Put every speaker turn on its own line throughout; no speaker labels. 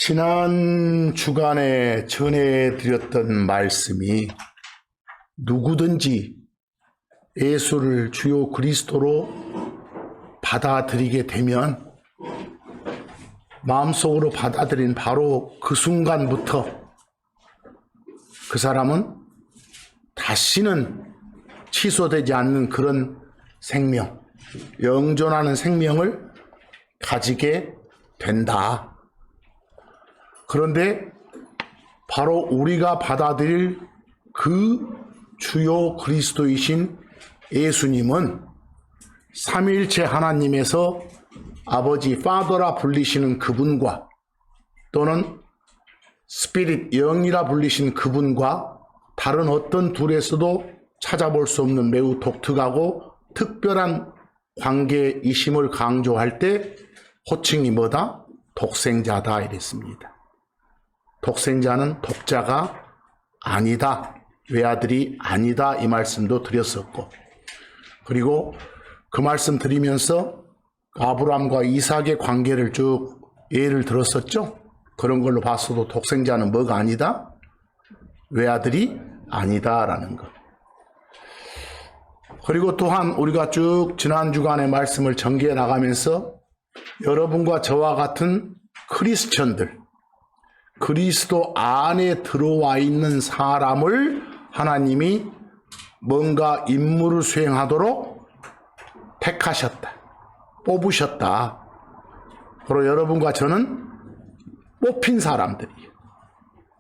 지난 주간에 전해드렸던 말씀이 누구든지 예수를 주요 그리스도로 받아들이게 되면 마음속으로 받아들인 바로 그 순간부터 그 사람은 다시는 취소되지 않는 그런 생명, 영존하는 생명을 가지게 된다. 그런데 바로 우리가 받아들일 그 주요 그리스도이신 예수님은 삼위일체 하나님에서 아버지 파더라 불리시는 그분과 또는 스피릿 영이라 불리신 그분과 다른 어떤 둘에서도 찾아볼 수 없는 매우 독특하고 특별한 관계이심을 강조할 때 호칭이 뭐다? 독생자다 이랬습니다. 독생자는 독자가 아니다. 외아들이 아니다. 이 말씀도 드렸었고, 그리고 그 말씀 드리면서 아브라함과 이삭의 관계를 쭉 예를 들었었죠. 그런 걸로 봤어도 독생자는 뭐가 아니다? 외아들이 아니다라는 것. 그리고 또한 우리가 쭉 지난 주간의 말씀을 전개해 나가면서 여러분과 저와 같은 크리스천들, 그리스도 안에 들어와 있는 사람을 하나님이 뭔가 임무를 수행하도록 택하셨다. 뽑으셨다. 바로 여러분과 저는 뽑힌 사람들이에요.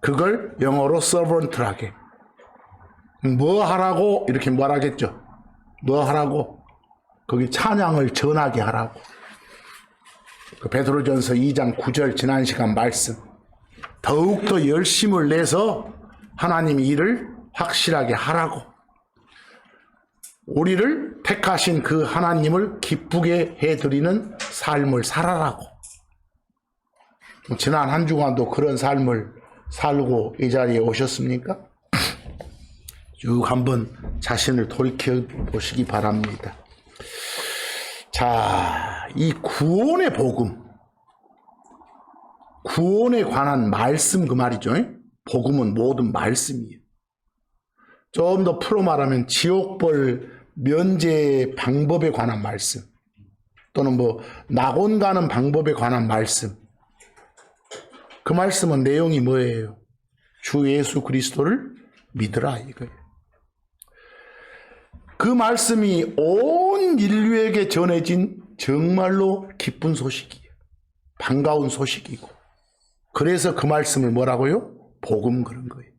그걸 영어로 서번트라게. 뭐 하라고 이렇게 말하겠죠. 뭐 하라고? 거기 찬양을 전하게 하라고. 그 베드로전서 2장 9절 지난 시간 말씀. 더욱더 열심을 내서 하나님이 일을 확실하게 하라고. 우리를 택하신 그 하나님을 기쁘게 해드리는 삶을 살아라고. 지난 한 주간도 그런 삶을 살고 이 자리에 오셨습니까? 쭉 한번 자신을 돌이켜 보시기 바랍니다. 자, 이 구원의 복음, 구원에 관한 말씀 그 말이죠. 복음은 모든 말씀이에요. 좀 더 풀어 말하면 지옥벌 면제 방법에 관한 말씀, 또는 낙원 가는 방법에 관한 말씀. 그 말씀은 내용이 뭐예요? 주 예수 그리스도를 믿으라 이거예요. 그 말씀이 온 인류에게 전해진 정말로 기쁜 소식이에요. 반가운 소식이고. 그래서 그 말씀을 뭐라고요? 복음 그런 거예요.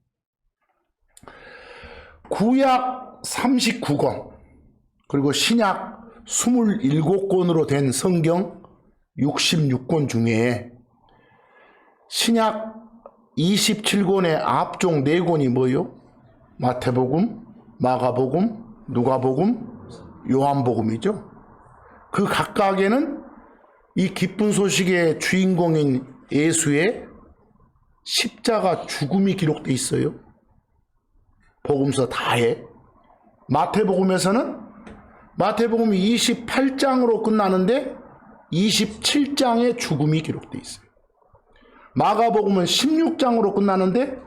구약 39권 그리고 신약 27권으로 된 성경 66권 중에 신약 27권의 앞쪽 4권이 뭐예요? 마태복음, 마가복음, 누가복음, 요한복음이죠. 그 각각에는 이 기쁜 소식의 주인공인 예수의 십자가 죽음이 기록되어 있어요. 복음서 다해. 마태복음에서는 마태복음이 28장으로 끝나는데 27장의 죽음이 기록되어 있어요. 마가복음은 16장으로 끝나는데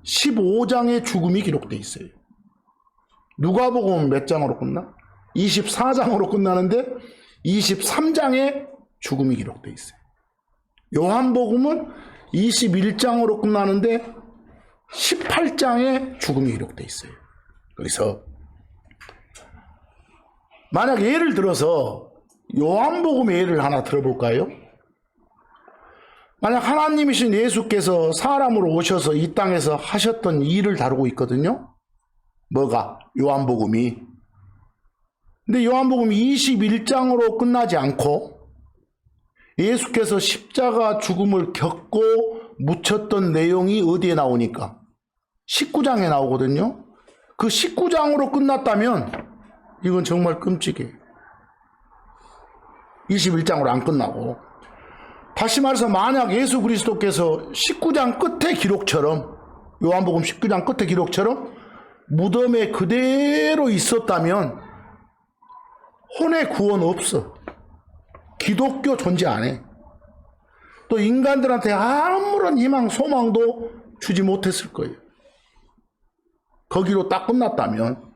15장의 죽음이 기록되어 있어요. 누가복음은 몇 장으로 끝나? 24장으로 끝나는데 23장의 죽음이 기록되어 있어요. 요한복음은 21장으로 끝나는데 18장의 죽음이 기록되어 있어요. 그래서 만약 예를 들어서 요한복음의 예를 하나 들어볼까요? 만약 하나님이신 예수께서 사람으로 오셔서 이 땅에서 하셨던 일을 다루고 있거든요. 뭐가? 요한복음이. 근데 요한복음이 21장으로 끝나지 않고 예수께서 십자가 죽음을 겪고 묻혔던 내용이 어디에 나오니까? 19장에 나오거든요. 그 19장으로 끝났다면 이건 정말 끔찍해요. 21장으로 안 끝나고. 다시 말해서 만약 예수 그리스도께서 19장 끝의 기록처럼, 요한복음 19장 끝의 기록처럼 무덤에 그대로 있었다면 혼의 구원 없어. 기독교 존재 안 해. 또 인간들한테 아무런 희망, 소망도 주지 못했을 거예요. 거기로 딱 끝났다면.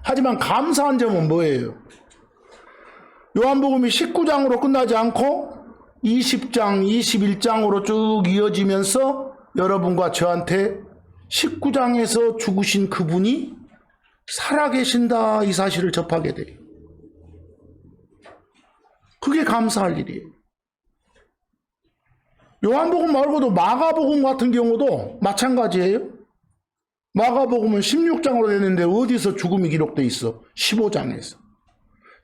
하지만 감사한 점은 뭐예요? 요한복음이 19장으로 끝나지 않고 20장, 21장으로 쭉 이어지면서 여러분과 저한테 19장에서 죽으신 그분이 살아계신다 이 사실을 접하게 돼요. 그게 감사할 일이에요. 요한복음 말고도 마가복음 같은 경우도 마찬가지예요. 마가복음은 16장으로 되는데 어디서 죽음이 기록돼 있어? 15장에서.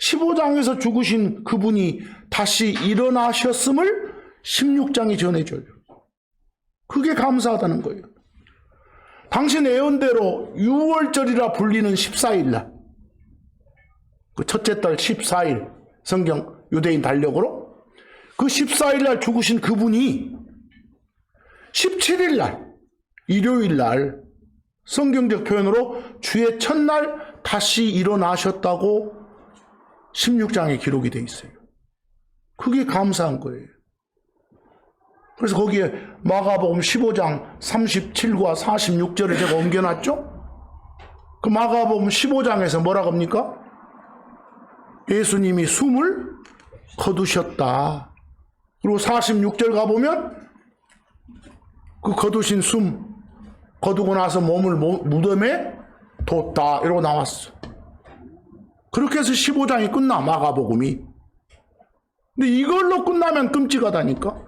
15장에서 죽으신 그분이 다시 일어나셨음을 16장이 전해줘요. 그게 감사하다는 거예요. 당신 예언대로 6월절이라 불리는 14일날, 그 첫째 달 14일 성경 유대인 달력으로 그 14일날 죽으신 그분이 17일날 일요일날 성경적 표현으로 주의 첫날 다시 일어나셨다고 16장에 기록이 되어 있어요. 그게 감사한 거예요. 그래서 거기에 마가복음 15장 37과 46절을 제가 옮겨놨죠? 그 마가복음 15장에서 뭐라고 합니까? 예수님이 숨을 거두셨다. 그리고 46절 가보면 그 거두신 숨, 거두고 나서 몸을 무덤에 뒀다. 이러고 나왔어. 그렇게 해서 15장이 끝나, 마가복음이. 근데 이걸로 끝나면 끔찍하다니까?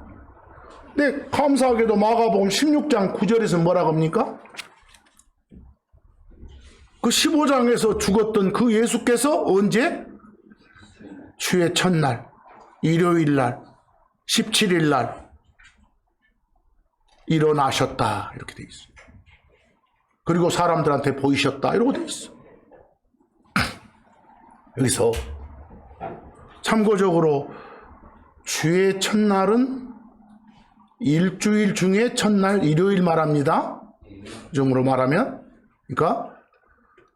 근데 감사하게도 마가복음 16장 9절에서 뭐라고 합니까? 그 15장에서 죽었던 그 예수께서 언제? 주의 첫날, 일요일날, 17일날 일어나셨다. 이렇게 돼 있어요. 그리고 사람들한테 보이셨다. 이러고 돼 있어. 여기서 참고적으로 주의 첫날은 일주일 중에 첫날 일요일 말합니다. 좀으로 말하면, 그러니까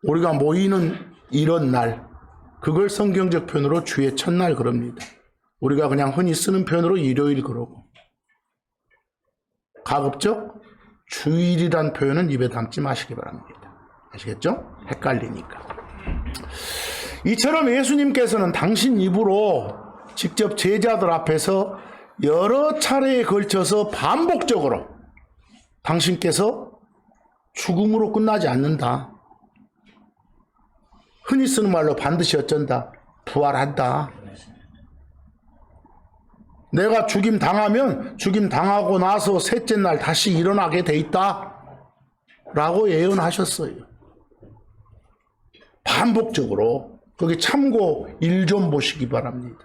우리가 모이는 이런 날, 그걸 성경적 표현으로 주의 첫날 그럽니다. 우리가 그냥 흔히 쓰는 표현으로 일요일 그러고, 가급적 주일이란 표현은 입에 담지 마시기 바랍니다. 아시겠죠? 헷갈리니까. 이처럼 예수님께서는 당신 입으로 직접 제자들 앞에서 여러 차례에 걸쳐서 반복적으로 당신께서 죽음으로 끝나지 않는다. 흔히 쓰는 말로 반드시 어쩐다. 부활한다. 내가 죽임 당하면 죽임 당하고 나서 셋째 날 다시 일어나게 돼 있다. 라고 예언하셨어요. 반복적으로. 거기 참고 1 좀 보시기 바랍니다.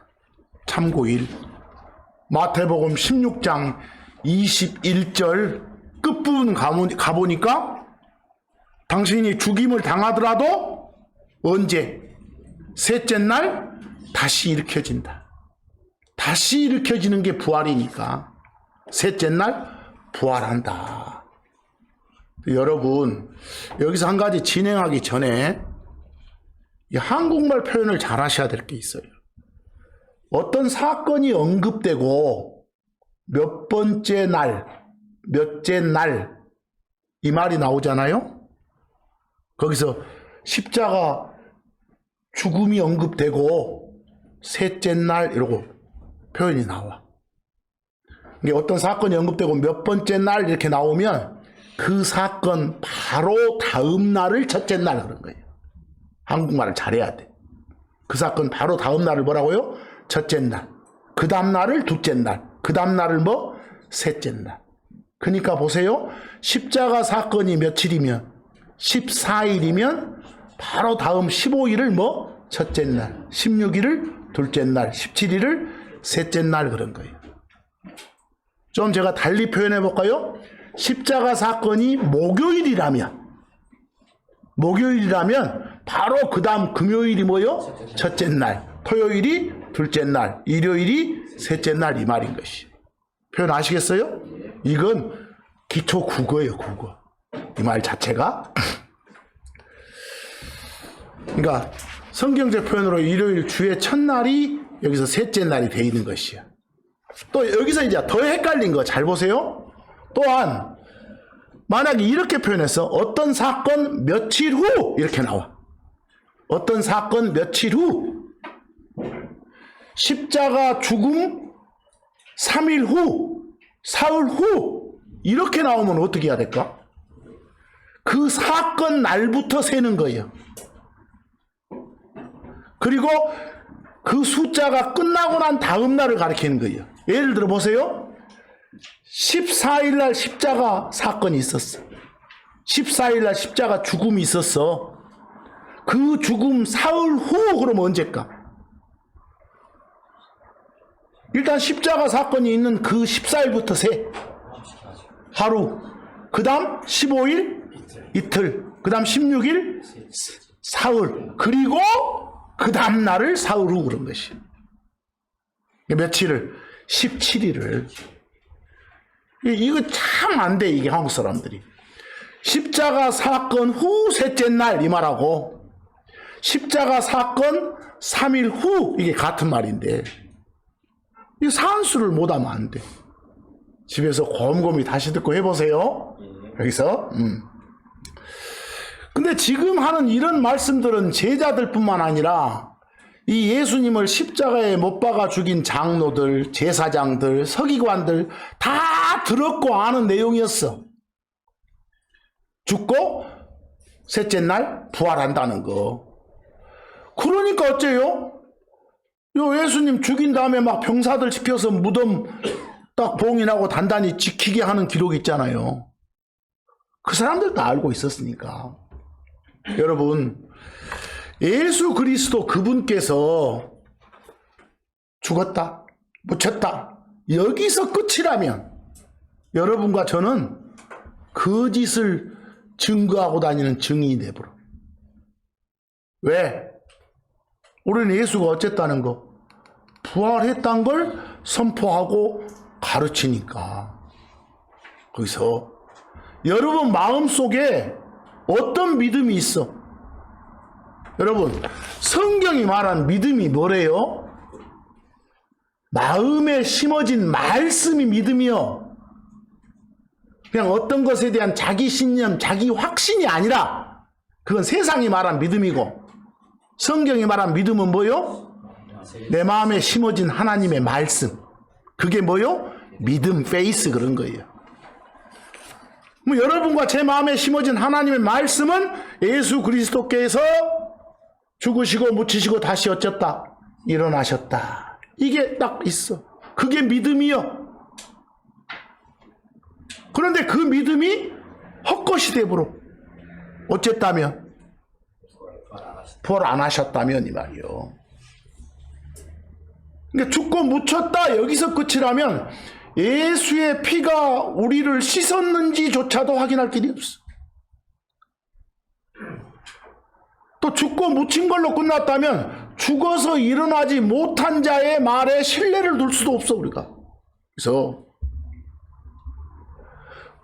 참고 1. 마태복음 16장 21절 끝부분 가보니까 당신이 죽임을 당하더라도 언제? 셋째 날 다시 일으켜진다. 다시 일으켜지는 게 부활이니까 셋째 날 부활한다. 여러분, 여기서 한 가지 진행하기 전에 이 한국말 표현을 잘 하셔야 될 게 있어요. 어떤 사건이 언급되고 몇 번째 날, 몇째 날 이 말이 나오잖아요. 거기서 십자가 죽음이 언급되고 셋째 날 이러고 표현이 나와. 이게 어떤 사건이 언급되고 몇 번째 날 이렇게 나오면 그 사건 바로 다음 날을 첫째 날 그런 거예요. 한국말을 잘해야 돼. 그 사건 바로 다음 날을 뭐라고요? 첫째 날. 그 다음 날을 둘째 날. 그 다음 날을 뭐? 셋째 날. 그러니까 보세요. 십자가 사건이 며칠이면 14일이면 바로 다음 15일을 뭐? 첫째 날. 16일을 둘째 날. 17일을 셋째 날 그런 거예요. 좀 제가 달리 표현해 볼까요? 십자가 사건이 목요일이라면 바로 그 다음 금요일이 뭐요? 첫째 날. 토요일이 둘째 날. 일요일이 셋째 날 이 말인 것이. 표현 아시겠어요? 이건 기초 국어예요, 국어. 이 말 자체가. 그러니까 성경적 표현으로 일요일 주의 첫날이 여기서 셋째 날이 돼 있는 것이야. 또 여기서 이제 더 헷갈린 거 잘 보세요. 또한 만약에 이렇게 표현해서 어떤 사건 며칠 후 이렇게 나와. 어떤 사건 며칠 후, 십자가 죽음 3일 후, 사흘 후 이렇게 나오면 어떻게 해야 될까? 그 사건 날부터 세는 거예요. 그리고 그 숫자가 끝나고 난 다음 날을 가리키는 거예요. 예를 들어 보세요. 14일 날 십자가 사건이 있었어. 14일 날 십자가 죽음이 있었어. 그 죽음 사흘 후 그러면 언제일까? 일단 십자가 사건이 있는 그 14일부터 세. 하루. 그 다음 15일 이틀. 그 다음 16일 사흘. 그리고 그 다음 날을 사흘 후 그런 것이. 며칠을? 17일을. 이거 참 안 돼, 이게 한국 사람들이. 십자가 사건 후 셋째 날 이 말하고 십자가 사건 3일 후 이게 같은 말인데 이 산수를 못하면 안 돼. 집에서 곰곰이 다시 듣고 해보세요. 여기서. 근데 지금 하는 이런 말씀들은 제자들뿐만 아니라 이 예수님을 십자가에 못 박아 죽인 장로들, 제사장들, 서기관들 다 들었고 아는 내용이었어. 죽고 셋째 날 부활한다는 거. 그러니까 어째요? 요 예수님 죽인 다음에 막 병사들 시켜서 무덤 딱 봉인하고 단단히 지키게 하는 기록이 있잖아요. 그 사람들 다 알고 있었으니까. 여러분, 예수 그리스도 그분께서 죽었다, 묻혔다, 여기서 끝이라면 여러분과 저는 거짓을 증거하고 다니는 증인이 되버려. 왜? 우리는 예수가 어쨌다는 거? 부활했다는 걸 선포하고 가르치니까. 거기서 여러분 마음속에 어떤 믿음이 있어? 여러분, 성경이 말한 믿음이 뭐래요? 마음에 심어진 말씀이 믿음이요. 그냥 어떤 것에 대한 자기 신념, 자기 확신이 아니라 그건 세상이 말한 믿음이고 성경이 말한 믿음은 뭐요? 내 마음에 심어진 하나님의 말씀. 그게 뭐요? 믿음, 페이스 그런 거예요. 뭐 여러분과 제 마음에 심어진 하나님의 말씀은 예수 그리스도께서 죽으시고 묻히시고 다시 어쨌다? 일어나셨다. 이게 딱 있어. 그게 믿음이요. 그런데 그 믿음이 헛것이 되므로 어쨌다면? 부활 안 하셨다면 이 말이요. 그러니까 죽고 묻혔다 여기서 끝이라면 예수의 피가 우리를 씻었는지조차도 확인할 길이 없어. 또 죽고 묻힌 걸로 끝났다면 죽어서 일어나지 못한 자의 말에 신뢰를 둘 수도 없어 우리가. 그래서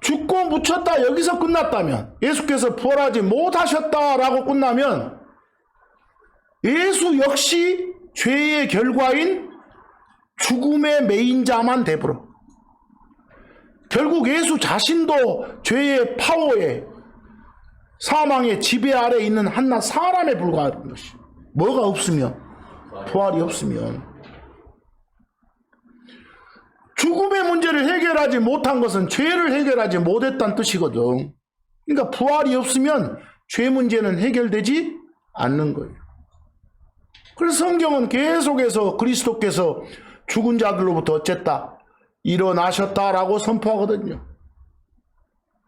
죽고 묻혔다 여기서 끝났다면 예수께서 부활하지 못하셨다라고 끝나면 예수 역시 죄의 결과인 죽음의 매인자만 되버려. 결국 예수 자신도 죄의 파워에 사망의 지배 아래 있는 한낱 사람에 불과한 것이. 뭐가 없으면? 부활이 없으면. 죽음의 문제를 해결하지 못한 것은 죄를 해결하지 못했다는 뜻이거든. 그러니까 부활이 없으면 죄 문제는 해결되지 않는 거예요. 그래서 성경은 계속해서 그리스도께서 죽은 자들로부터 어쨌다, 일어나셨다라고 선포하거든요.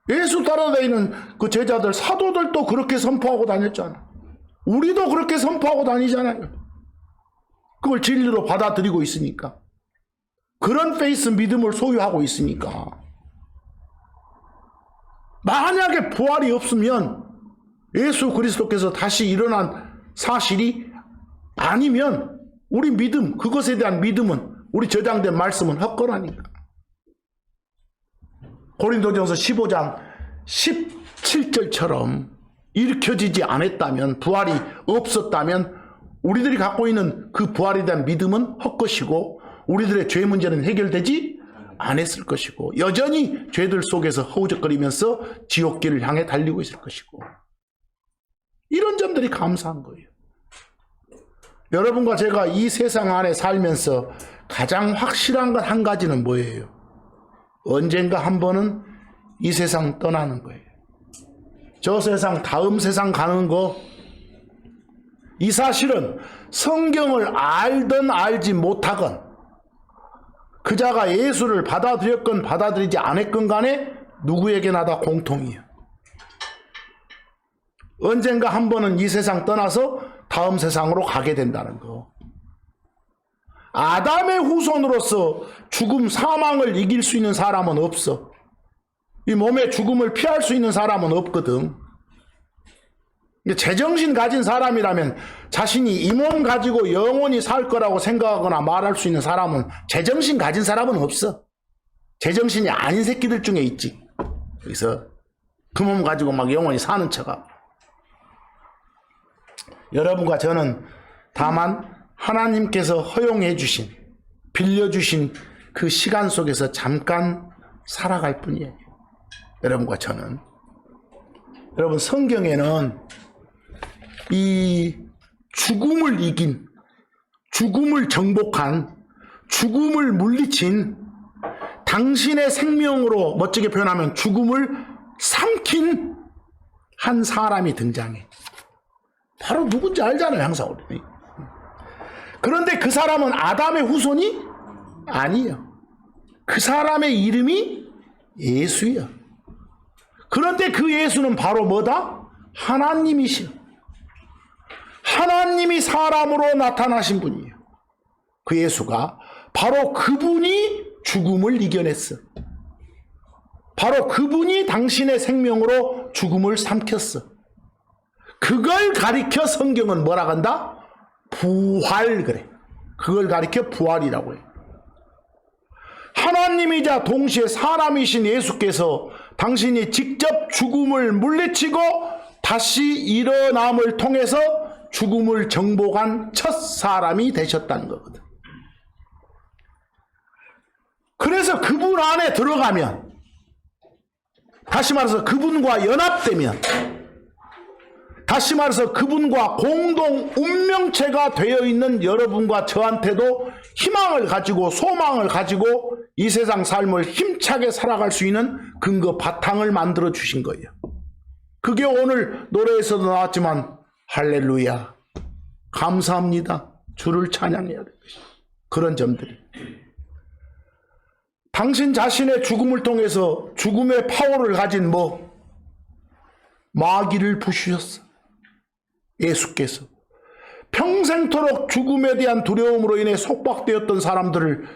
예수 따라다니는 그 제자들, 사도들도 그렇게 선포하고 다녔잖아. 우리도 그렇게 선포하고 다니잖아요. 그걸 진리로 받아들이고 있으니까. 그런 페이스 믿음을 소유하고 있으니까. 만약에 부활이 없으면 예수 그리스도께서 다시 일어난 사실이 아니면 우리 믿음, 그것에 대한 믿음은, 우리 저장된 말씀은 헛거라니까. 고린도전서 15장 17절처럼 일으켜지지 않았다면, 부활이 없었다면 우리들이 갖고 있는 그 부활에 대한 믿음은 헛것이고 우리들의 죄 문제는 해결되지 않았을 것이고 여전히 죄들 속에서 허우적거리면서 지옥길을 향해 달리고 있을 것이고 이런 점들이 감사한 거예요. 여러분과 제가 이 세상 안에 살면서 가장 확실한 건 한 가지는 뭐예요? 언젠가 한 번은 이 세상 떠나는 거예요. 저 세상 다음 세상 가는 거 이 사실은 성경을 알든 알지 못하건 그자가 예수를 받아들였건 받아들이지 않았건 간에 누구에게나 다 공통이에요. 언젠가 한 번은 이 세상 떠나서 다음 세상으로 가게 된다는 거. 아담의 후손으로서 죽음, 사망을 이길 수 있는 사람은 없어. 이 몸의 죽음을 피할 수 있는 사람은 없거든. 제정신 가진 사람이라면 자신이 이 몸 가지고 영원히 살 거라고 생각하거나 말할 수 있는 사람은 제정신 가진 사람은 없어. 제정신이 아닌 새끼들 중에 있지. 그래서 그 몸 가지고 막 영원히 사는 척하고. 여러분과 저는 다만 하나님께서 허용해 주신, 빌려주신 그 시간 속에서 잠깐 살아갈 뿐이에요. 여러분과 저는. 여러분, 성경에는 이 죽음을 이긴, 죽음을 정복한, 죽음을 물리친, 당신의 생명으로 멋지게 표현하면 죽음을 삼킨 한 사람이 등장해. 바로 누군지 알잖아요, 항상 우리. 그런데 그 사람은 아담의 후손이 아니에요. 그 사람의 이름이 예수예요. 그런데 그 예수는 바로 뭐다? 하나님이시요. 하나님이 사람으로 나타나신 분이에요. 그 예수가 바로 그분이 죽음을 이겨냈어. 바로 그분이 당신의 생명으로 죽음을 삼켰어. 그걸 가리켜 성경은 뭐라 한다? 부활 그래. 그걸 가리켜 부활이라고 해. 하나님이자 동시에 사람이신 예수께서 당신이 직접 죽음을 물리치고 다시 일어남을 통해서 죽음을 정복한 첫 사람이 되셨다는 거거든. 그래서 그분 안에 들어가면, 다시 말해서 그분과 연합되면, 다시 말해서 그분과 공동 운명체가 되어 있는 여러분과 저한테도 희망을 가지고 소망을 가지고 이 세상 삶을 힘차게 살아갈 수 있는 근거 바탕을 만들어 주신 거예요. 그게 오늘 노래에서도 나왔지만 할렐루야, 감사합니다, 주를 찬양해야 될 것이죠. 그런 점들이. 당신 자신의 죽음을 통해서 죽음의 파워를 가진 마귀를 부수셨어. 예수께서 평생토록 죽음에 대한 두려움으로 인해 속박되었던 사람들을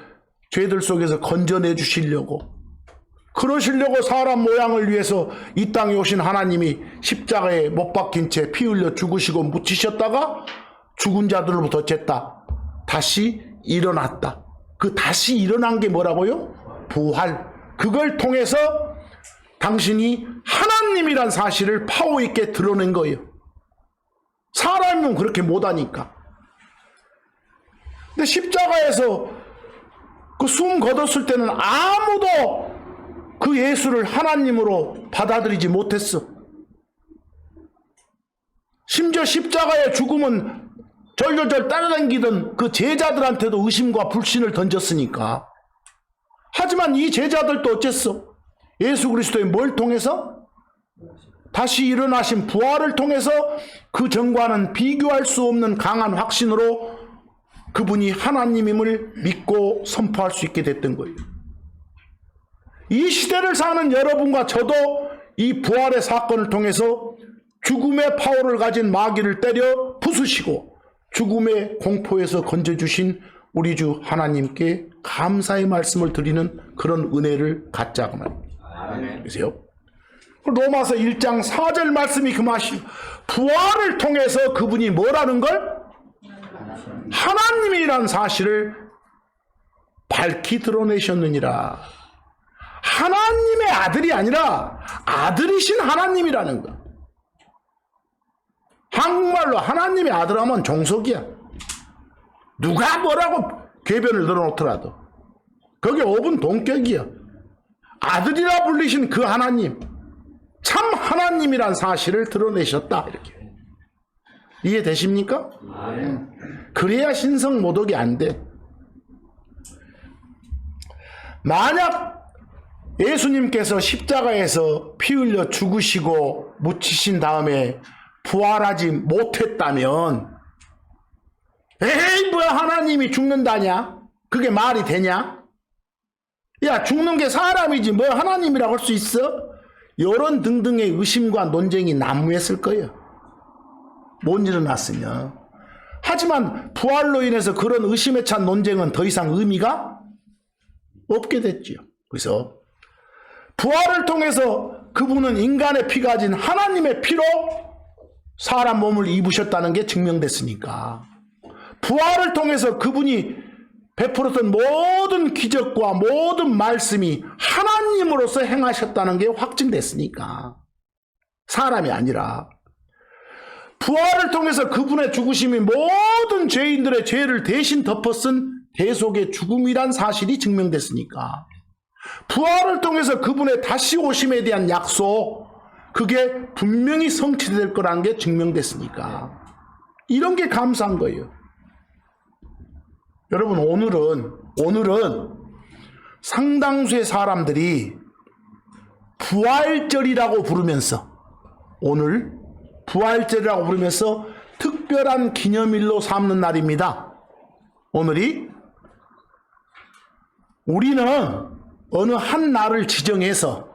죄들 속에서 건져내 주시려고, 그러시려고 사람 모양을 위해서 이 땅에 오신 하나님이 십자가에 못 박힌 채 피 흘려 죽으시고 묻히셨다가 죽은 자들로부터 쟀다, 다시 일어났다. 그 다시 일어난 게 뭐라고요? 부활. 그걸 통해서 당신이 하나님이란 사실을 파워 있게 드러낸 거예요. 사람은 그렇게 못하니까. 근데 십자가에서 그 숨 거뒀을 때는 아무도 그 예수를 하나님으로 받아들이지 못했어. 심지어 십자가의 죽음은 절절절 따라다니던 그 제자들한테도 의심과 불신을 던졌으니까. 하지만 이 제자들도 어쨌어? 예수 그리스도의 뭘 통해서? 다시 일어나신 부활을 통해서 그 전과는 비교할 수 없는 강한 확신으로 그분이 하나님임을 믿고 선포할 수 있게 됐던 거예요. 이 시대를 사는 여러분과 저도 이 부활의 사건을 통해서 죽음의 파워를 가진 마귀를 때려 부수시고 죽음의 공포에서 건져주신 우리 주 하나님께 감사의 말씀을 드리는 그런 은혜를 갖자고 말입니다. 보세요. 로마서 1장 4절 말씀이 그 맛이에요. 부활을 통해서 그분이 뭐라는 걸? 하나님이란 사실을 밝히 드러내셨느니라. 하나님의 아들이 아니라 아들이신 하나님이라는 거. 한국말로 하나님의 아들 하면 종속이야. 누가 뭐라고 궤변을 늘어놓더라도. 그게 5분 동격이야. 아들이라 불리신 그 하나님, 참 하나님이란 사실을 드러내셨다. 이렇게. 이해되십니까? 그래야 신성 모독이 안 돼. 만약 예수님께서 십자가에서 피 흘려 죽으시고 묻히신 다음에 부활하지 못했다면, 에이 뭐야 하나님이 죽는다냐? 그게 말이 되냐? 야 죽는 게 사람이지 뭐 하나님이라고 할 수 있어? 이런 등등의 의심과 논쟁이 난무했을 거예요. 못 일어났으면. 하지만 부활로 인해서 그런 의심에 찬 논쟁은 더 이상 의미가 없게 됐지요. 그래서 부활을 통해서 그분은 인간의 피가 아닌 하나님의 피로 사람 몸을 입으셨다는 게 증명됐으니까, 부활을 통해서 그분이 베풀었던 모든 기적과 모든 말씀이 하나님으로서 행하셨다는 게 확증됐으니까, 사람이 아니라 부활을 통해서 그분의 죽으심이 모든 죄인들의 죄를 대신 덮어쓴 대속의 죽음이란 사실이 증명됐으니까, 부활을 통해서 그분의 다시 오심에 대한 약속, 그게 분명히 성취될 거라는 게 증명됐으니까, 이런 게 감사한 거예요. 여러분, 오늘은 상당수의 사람들이 부활절이라고 부르면서, 오늘 부활절이라고 부르면서 특별한 기념일로 삼는 날입니다. 오늘이. 우리는 어느 한 날을 지정해서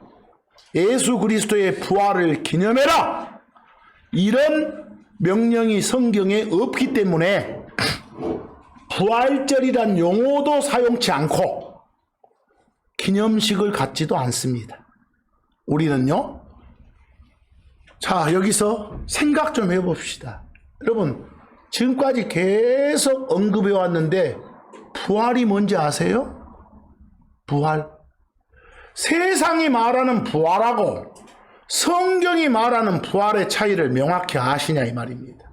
예수 그리스도의 부활을 기념해라, 이런 명령이 성경에 없기 때문에 부활절이란 용어도 사용치 않고 기념식을 갖지도 않습니다. 우리는요. 자, 여기서 생각 좀 해봅시다. 여러분, 지금까지 계속 언급해 왔는데 부활이 뭔지 아세요? 부활. 세상이 말하는 부활하고 성경이 말하는 부활의 차이를 명확히 아시냐 이 말입니다.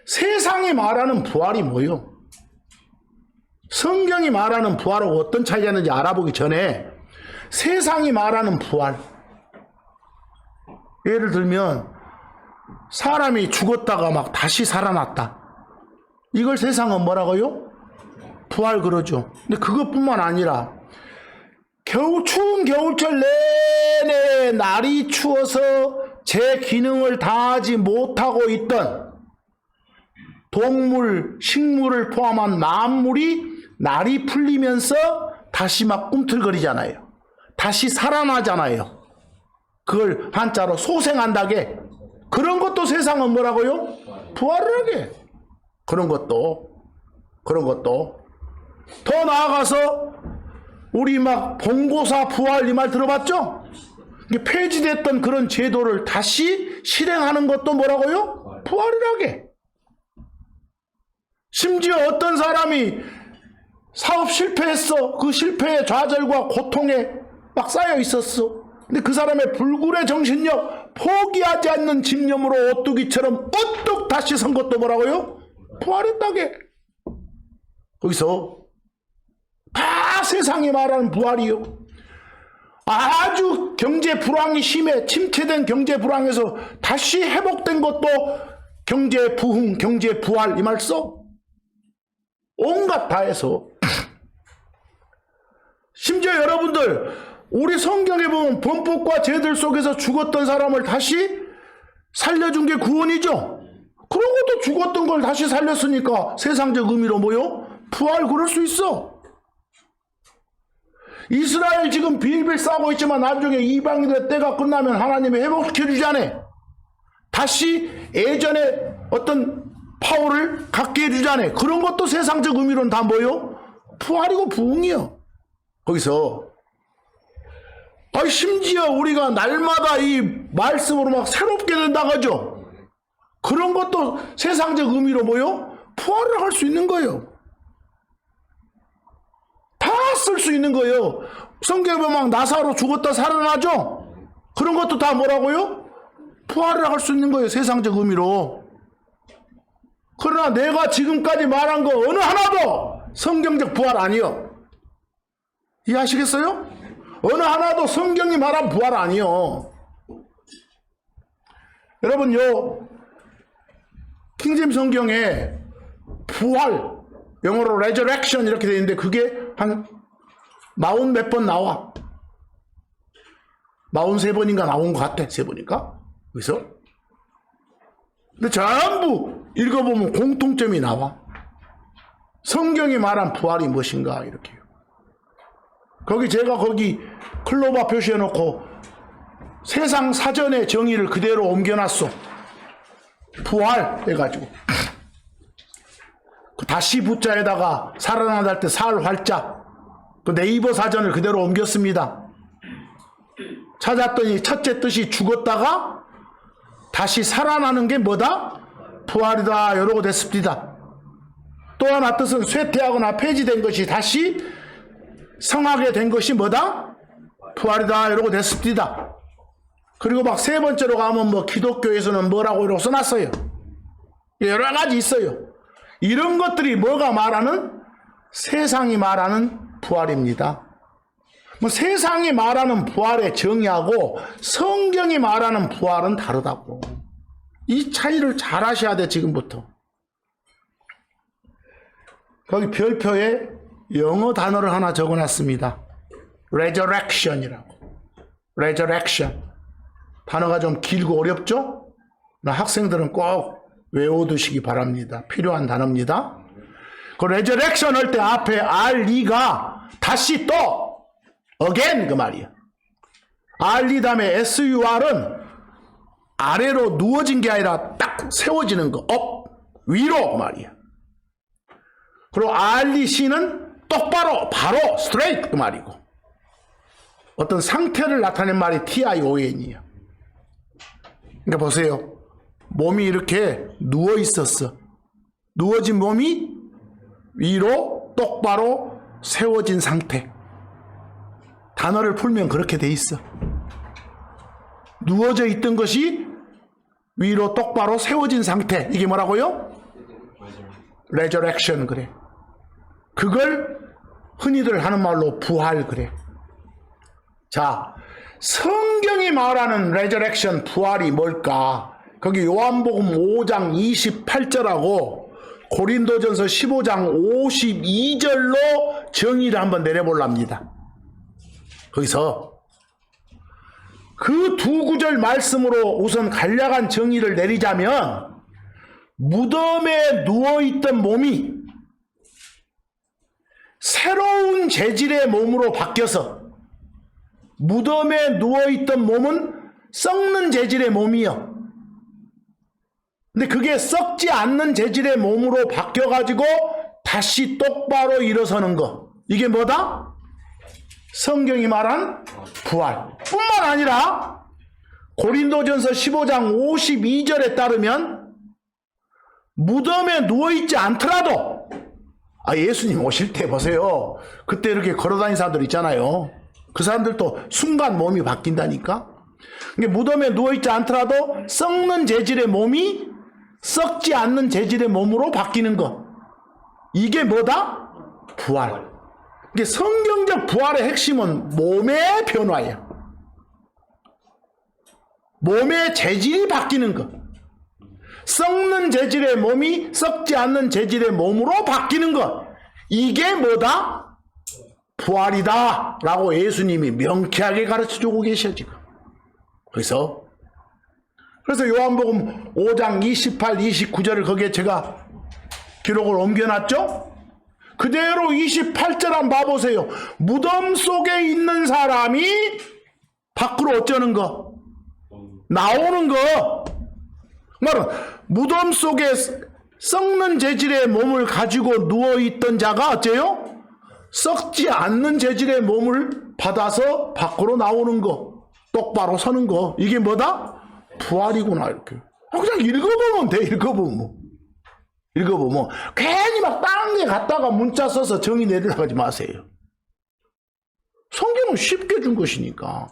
세상이 말하는 부활이 뭐요? 성경이 말하는 부활하고 어떤 차이가 있는지 알아보기 전에 세상이 말하는 부활, 예를 들면 사람이 죽었다가 막 다시 살아났다, 이걸 세상은 뭐라고요? 부활 그러죠. 근데 그것뿐만 아니라 추운 겨울철 내내 날이 추워서 제 기능을 다하지 못하고 있던 동물, 식물을 포함한 만물이 날이 풀리면서 다시 막 꿈틀거리잖아요. 다시 살아나잖아요. 그걸 한자로 소생한다게. 그런 것도 세상은 뭐라고요? 부활을 하게. 그런 것도. 더 나아가서 우리 막 본고사 부활 이 말 들어봤죠? 폐지됐던 그런 제도를 다시 실행하는 것도 뭐라고요? 부활이라게. 심지어 어떤 사람이 사업 실패했어. 그 실패의 좌절과 고통에 막 쌓여 있었어. 근데 그 사람의 불굴의 정신력, 포기하지 않는 집념으로 오뚜기처럼 우뚝 다시 선 것도 뭐라고요? 부활했다게. 거기서 다 세상이 말하는 부활이요. 아주 경제 불황이 심해 침체된 경제 불황에서 다시 회복된 것도 경제 부흥, 경제 부활 이 말 써. 온갖 다 해서. 심지어 여러분들 우리 성경에 보면 범법과 죄들 속에서 죽었던 사람을 다시 살려준 게 구원이죠. 그런 것도 죽었던 걸 다시 살렸으니까 세상적 의미로 뭐요? 부활 그럴 수 있어. 이스라엘 지금 빌빌 싸고 있지만 나중에 이방인들의 때가 끝나면 하나님이 회복시켜 주잖아요. 다시 예전에 어떤 파워를 갖게 해주잖아요. 그런 것도 세상적 의미로는 다 뭐요? 부활이고 부흥이요. 거기서 심지어 우리가 날마다 이 말씀으로 막 새롭게 된다고 하죠. 그런 것도 세상적 의미로 뭐요? 부활을 할 수 있는 거예요. 다 쓸 수 있는 거예요. 성경에 보면 나사로 죽었다 살아나죠? 그런 것도 다 뭐라고요? 부활을 할 수 있는 거예요. 세상적 의미로. 그러나 내가 지금까지 말한 거 어느 하나도 성경적 부활 아니요. 이해하시겠어요? 어느 하나도 성경이 말한 부활 아니요. 여러분, 요 킹제임 성경에 부활, 영어로 resurrection 이렇게 되어 있는데 그게 한 40 몇 번 나와. 43번인가 나온 것 같아. 세보니까. 그래서 근데 전부 읽어보면 공통점이 나와. 성경이 말한 부활이 무엇인가 이렇게요. 제가 거기 클로바 표시해놓고 세상 사전의 정의를 그대로 옮겨놨어. 부활 해가지고 다시 부자에다가 살아난다 할 때 살 활자, 그 네이버 사전을 그대로 옮겼습니다. 찾았더니 첫째 뜻이 죽었다가 다시 살아나는 게 뭐다? 부활이다 이러고 됐습니다. 또 하나 뜻은 쇠퇴하거나 폐지된 것이 다시 성하게 된 것이 뭐다? 부활이다 이러고 됐습니다. 그리고 막 세 번째로 가면 뭐 기독교에서는 뭐라고 이러고 써놨어요. 여러 가지 있어요. 이런 것들이 뭐가 말하는? 세상이 말하는 부활입니다. 뭐 세상이 말하는 부활의 정의하고 성경이 말하는 부활은 다르다고. 이 차이를 잘 하셔야 돼, 지금부터. 거기 별표에 영어 단어를 하나 적어놨습니다. resurrection이라고. resurrection. 단어가 좀 길고 어렵죠? 학생들은 꼭 외워두시기 바랍니다. 필요한 단어입니다. 그 resurrection 할 때 앞에 RE가 다시 또 again 그 말이야. RE 다음에 SUR은 아래로 누워진 게 아니라 딱 세워지는 거, 업, 위로 그 말이야. 그리고 REC는 똑바로, 바로, straight 그 말이고. 어떤 상태를 나타낸 말이 TION이에요. 그러니까 보세요. 몸이 이렇게 누워 있었어. 누워진 몸이 위로 똑바로 세워진 상태. 단어를 풀면 그렇게 돼 있어. 누워져 있던 것이 위로 똑바로 세워진 상태. 이게 뭐라고요? resurrection 그래. 그걸 흔히들 하는 말로 부활 그래. 자, 성경이 말하는 resurrection 부활이 뭘까? 거기 요한복음 5장 28절하고 고린도전서 15장 52절로 정의를 한번 내려보랍니다. 거기서 그 두 구절 말씀으로 우선 간략한 정의를 내리자면, 무덤에 누워있던 몸이 새로운 재질의 몸으로 바뀌어서, 무덤에 누워있던 몸은 썩는 재질의 몸이요. 근데 그게 썩지 않는 재질의 몸으로 바뀌어가지고 다시 똑바로 일어서는 거. 이게 뭐다? 성경이 말한 부활. 뿐만 아니라 고린도전서 15장 52절에 따르면 무덤에 누워있지 않더라도, 예수님 오실 때 보세요. 그때 이렇게 걸어다니는 사람들 있잖아요. 그 사람들도 순간 몸이 바뀐다니까. 그러니까 무덤에 누워있지 않더라도 썩는 재질의 몸이 썩지 않는 재질의 몸으로 바뀌는 것. 이게 뭐다? 부활. 이게 성경적 부활의 핵심은 몸의 변화예요. 몸의 재질이 바뀌는 것. 썩는 재질의 몸이 썩지 않는 재질의 몸으로 바뀌는 것. 이게 뭐다? 부활이다 라고 예수님이 명쾌하게 가르쳐주고 계셔 지금. 그래서 요한복음 5장 28, 29절을 거기에 제가 기록을 옮겨놨죠? 그대로 28절 한번 봐보세요. 무덤 속에 있는 사람이 밖으로 어쩌는 거? 나오는 거. 말은 무덤 속에 썩는 재질의 몸을 가지고 누워있던 자가 어째요? 썩지 않는 재질의 몸을 받아서 밖으로 나오는 거. 똑바로 서는 거. 이게 뭐다? 부활이구나 이렇게. 그냥 읽어보면 돼. 읽어보면 괜히 막 다른 데 갔다가 문자 써서 정의 내리려고 하지 마세요. 성경은 쉽게 준 것이니까.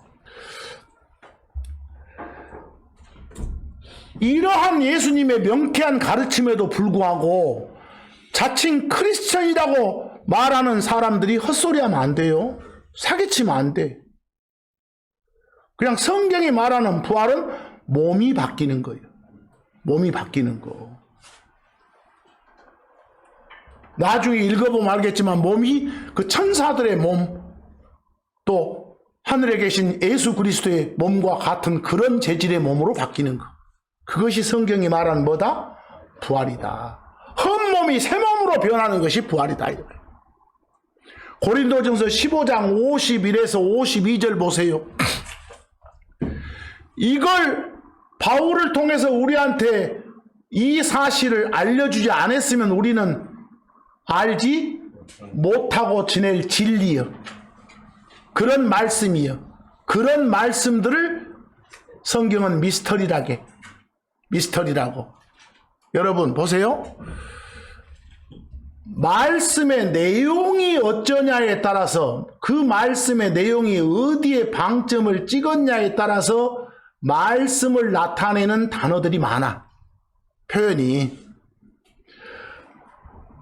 이러한 예수님의 명쾌한 가르침에도 불구하고 자칭 크리스천이라고 말하는 사람들이 헛소리하면 안 돼요. 사기치면 안 돼. 그냥 성경이 말하는 부활은 몸이 바뀌는 거예요. 몸이 바뀌는 거. 나중에 읽어보면 알겠지만 몸이 그 천사들의 몸, 또 하늘에 계신 예수 그리스도의 몸과 같은 그런 재질의 몸으로 바뀌는 거. 그것이 성경이 말하는 뭐다? 부활이다. 헛몸이 새 몸으로 변하는 것이 부활이다. 고린도전서 15장 51에서 52절 보세요. 이걸 바울을 통해서 우리한테 이 사실을 알려주지 않았으면 우리는 알지 못하고 지낼 진리여. 그런 말씀이여. 그런 말씀들을 성경은 미스터리라고. 여러분 보세요. 말씀의 내용이 어쩌냐에 따라서, 그 말씀의 내용이 어디에 방점을 찍었냐에 따라서 말씀을 나타내는 단어들이 많아. 표현이.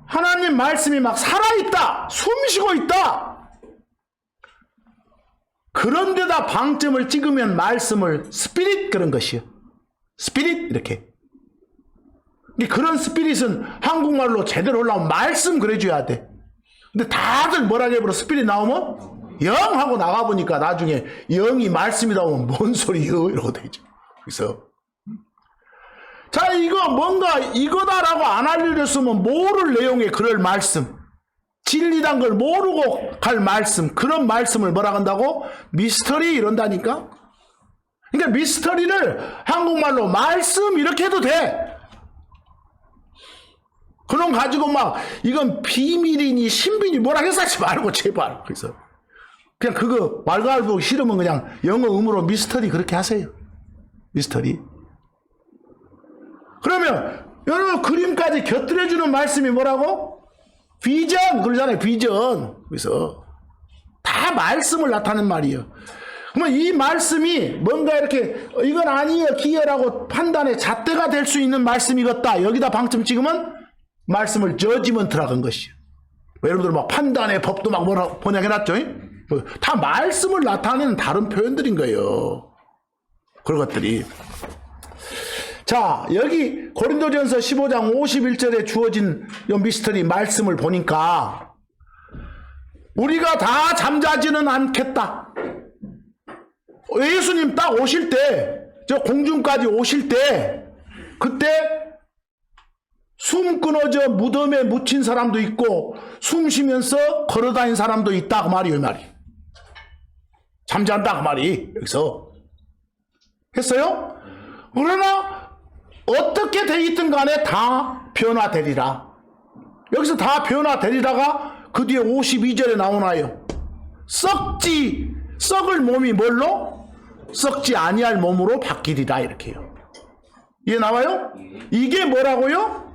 하나님 말씀이 막 살아있다, 숨쉬고 있다, 그런데다 방점을 찍으면 말씀을 스피릿, 그런 것이요. 스피릿, 이렇게. 그런 스피릿은 한국말로 제대로 올라오면 말씀 그래줘야 돼. 근데 다들 뭐라 해버려. 스피릿 나오면 영 하고 나가보니까 나중에 영이 말씀이 나오면 뭔 소리요? 이러고 되죠. 그래서 자, 이거 뭔가 이거다라고 안 알려줬으면 모를 내용의 그럴 말씀, 진리란 걸 모르고 갈 말씀, 그런 말씀을 뭐라 한다고? 미스터리 이런다니까. 그러니까 미스터리를 한국말로 말씀 이렇게 해도 돼. 그럼 가지고 막 이건 비밀이니 신비니 뭐라 해서 하지 말고 제발. 그래서 그냥 그거 말갈보 싫으면 그냥 영어 음으로 미스터리 그렇게 하세요. 미스터리. 그러면 여러분 그림까지 곁들여주는 말씀이 뭐라고? 비전 그러잖아요. 비전. 그래서 다 말씀을 나타내는 말이에요. 그러면 이 말씀이 뭔가 이렇게 이건 아니에요 기여라고 판단의 잣대가 될 수 있는 말씀이겠다. 여기다 방점 찍으면 말씀을 저지먼트라고 한 것이에요. 여러분들 막 판단의 법도 막 뭐라 번역해놨죠? 다 말씀을 나타내는 다른 표현들인 거예요. 그런 것들이. 자, 여기 고린도전서 15장 51절에 주어진 이 미스터리 말씀을 보니까 우리가 다 잠자지는 않겠다. 예수님 딱 오실 때, 저 공중까지 오실 때, 그때 숨 끊어져 무덤에 묻힌 사람도 있고 숨 쉬면서 걸어다닌 사람도 있다 그 말이에요. 이 말이. 잠잔다 그 말이. 여기서 했어요? 그러나 어떻게 돼 있든 간에 다 변화되리라. 여기서 다 변화되리라가 그 뒤에 52절에 나오나요? 썩을 몸이 뭘로? 썩지 아니할 몸으로 바뀌리라. 이렇게요. 이게 나와요? 이게 뭐라고요?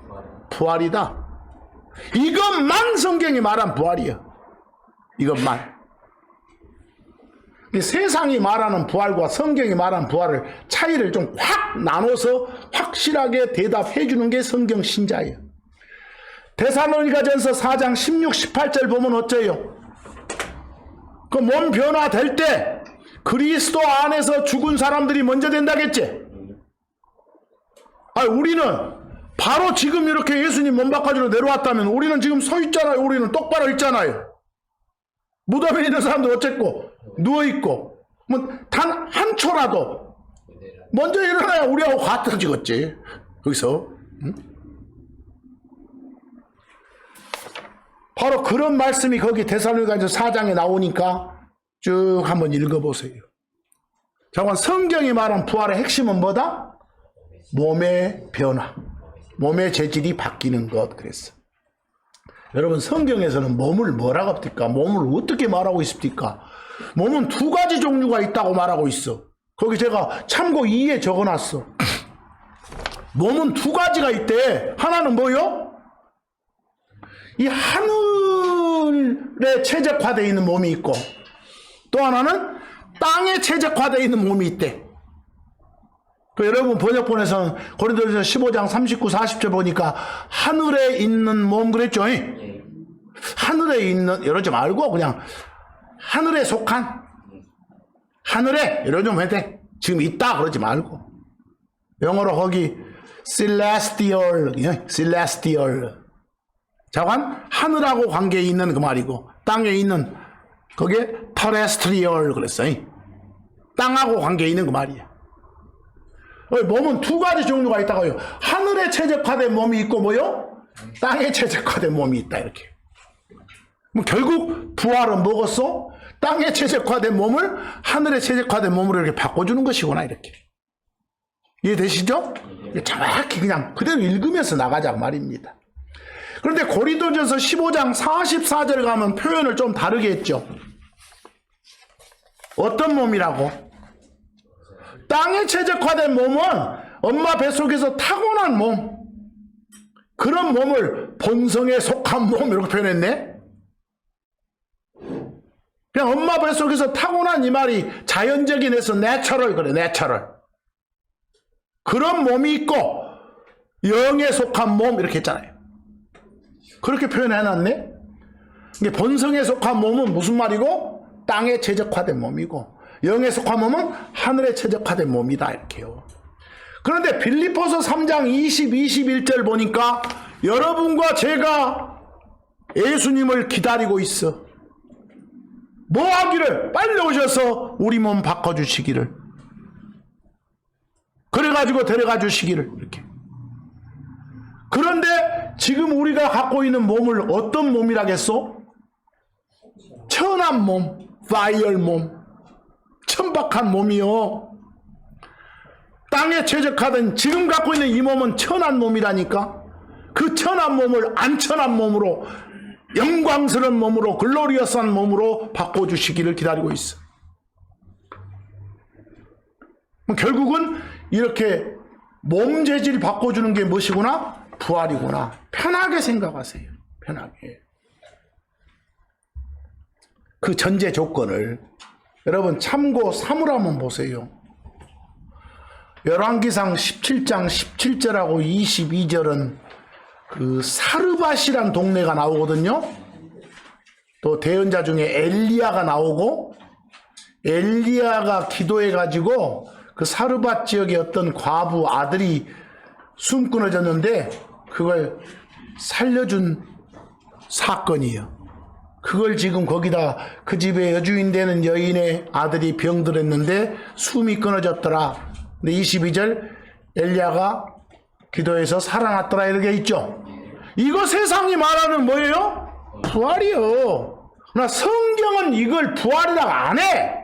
부활이다. 이것만 성경이 말한 부활이야. 이것만. 세상이 말하는 부활과 성경이 말하는 부활을 차이를 좀 확 나눠서 확실하게 대답해 주는 게 성경 신자예요. 데살로니가전서 4장 16, 18절 보면 어째요? 그 몸 변화될 때 그리스도 안에서 죽은 사람들이 먼저 된다겠지? 우리는 바로 지금 이렇게 예수님 몸 바꿔주러 내려왔다면 우리는 지금 서 있잖아요. 우리는 똑바로 있잖아요. 무덤에 있는 사람들 어쨌고 누워있고 단 한 초라도 먼저 일어나야 우리하고 같아지겠지. 거기서 바로 그런 말씀이 거기 데살로니가전서 4장에 나오니까 쭉 한번 읽어보세요. 잠깐, 성경이 말한 부활의 핵심은 뭐다? 몸의 변화, 몸의 재질이 바뀌는 것. 그랬어. 여러분, 성경에서는 몸을 뭐라고 합니까? 몸을 어떻게 말하고 있습니까? 몸은 두 가지 종류가 있다고 말하고 있어. 거기 제가 참고 2에 적어놨어. 몸은 두 가지가 있대. 하나는 뭐요? 이 하늘에 최적화되어 있는 몸이 있고, 또 하나는 땅에 최적화되어 있는 몸이 있대. 그 여러분 번역본에서는 고린도전서 15장 39, 40절 보니까 하늘에 있는 몸 그랬죠? 하늘에 있는 이러지 말고 그냥 하늘에 속한 하늘에 이러지 면 돼. 지금 있다 그러지 말고 영어로 거기 celestial 자관 하늘하고 관계 있는 그 말이고 땅에 있는 거기에 terrestrial 그랬어요. 땅하고 관계 있는 그 말이야. 몸은 두 가지 종류가 있다고요. 하늘에 최적화된 몸이 있고 뭐요? 땅에 최적화된 몸이 있다 이렇게. 결국 부활은 뭐겠어? 땅에 최적화된 몸을 하늘에 최적화된 몸으로 이렇게 바꿔주는 것이구나 이렇게. 이해되시죠? 정확히 그냥 그대로 읽으면서 나가자고 말입니다. 그런데 고린도전서 15장 44절 가면 표현을 좀 다르게 했죠. 어떤 몸이라고? 땅에 최적화된 몸은 엄마 뱃속에서 타고난 몸, 그런 몸을 본성에 속한 몸 이렇게 표현했네. 그냥 엄마 뱃속에서 타고난 이 말이 자연적인 해서 내추럴 그래. 내추럴. 그런 몸이 있고 영에 속한 몸 이렇게 했잖아요. 그렇게 표현해놨네. 본성에 속한 몸은 무슨 말이고? 땅에 최적화된 몸이고 영에 속한 몸은 하늘에 최적화된 몸이다 이렇게요. 그런데 빌립보서 3장 20, 21절 보니까 여러분과 제가 예수님을 기다리고 있어. 뭐 하기를? 빨리 오셔서 우리 몸 바꿔주시기를. 그래가지고 데려가 주시기를 이렇게. 그런데 지금 우리가 갖고 있는 몸을 어떤 몸이라겠소? 천한 몸, 파이얼 몸, 천박한 몸이요. 땅에 최적화된 지금 갖고 있는 이 몸은 천한 몸이라니까. 그 천한 몸을 안 천한 몸으로, 영광스러운 몸으로, 글로리어스한 몸으로 바꿔주시기를 기다리고 있어. 결국은 이렇게 몸 재질 바꿔주는 게 무엇이구나? 부활이구나. 편하게 생각하세요. 편하게. 그 전제 조건을 여러분 참고 삼으로 한번 보세요. 열왕기상 17장 17절하고 22절은 그 사르밧이란 동네가 나오거든요. 또 대언자 중에 엘리야가 나오고, 엘리야가 기도해가지고 그 사르밧 지역의 어떤 과부 아들이 숨 끊어졌는데 그걸 살려준 사건이에요. 그걸 지금 거기다 그 집에 여주인 되는 여인의 아들이 병들었는데 숨이 끊어졌더라. 근데 22절 엘리야가 기도해서 살아났더라 이렇게 있죠. 이거 세상이 말하는 뭐예요? 부활이요. 그러나 성경은 이걸 부활이라고 안 해.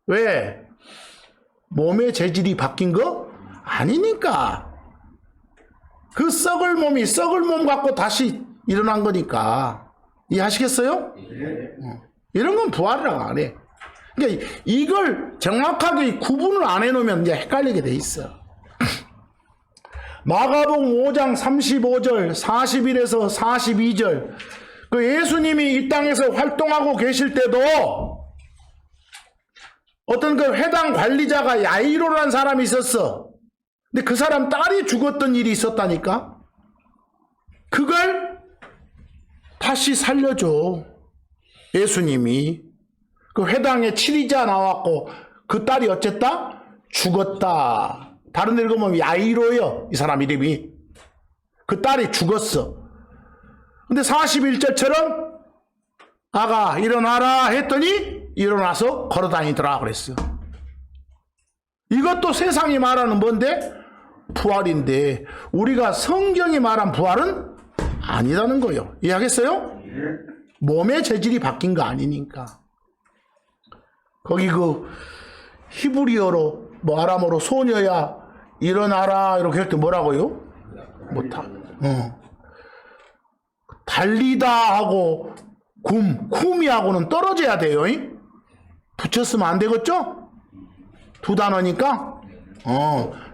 왜? 몸의 재질이 바뀐 거? 아니니까. 그 썩을 몸이 썩을 몸 갖고 다시 일어난 거니까. 이해하시겠어요? 이런 건 부활이라고 안 해. 그러니까 이걸 정확하게 구분을 안 해놓으면 이제 헷갈리게 돼 있어. 마가복음 5장 35절 41에서 42절 그 예수님이 이 땅에서 활동하고 계실 때도 어떤 그 회당 관리자가 야이로라는 사람이 있었어. 근데 그 사람 딸이 죽었던 일이 있었다니까. 그걸 다시 살려줘. 예수님이. 그 회당에 치리자 나왔고 그 딸이 어쨌다? 죽었다. 다른 데 읽으면 야이로요. 이 사람 이름이. 그 딸이 죽었어. 근데 41절처럼 아가 일어나라 했더니 일어나서 걸어다니더라 그랬어요. 이것도 세상이 말하는 뭔데? 부활인데 우리가 성경이 말한 부활은 아니라는 거예요. 이해하겠어요? 몸의 재질이 바뀐 거 아니니까. 거기 그 히브리어로 뭐 아람어로 소녀야 일어나라 이렇게 할 때 뭐라고요? 못하. 달리다 하고 쿰이하고는 떨어져야 돼요. 붙였으면 안 되겠죠? 두 단어니까.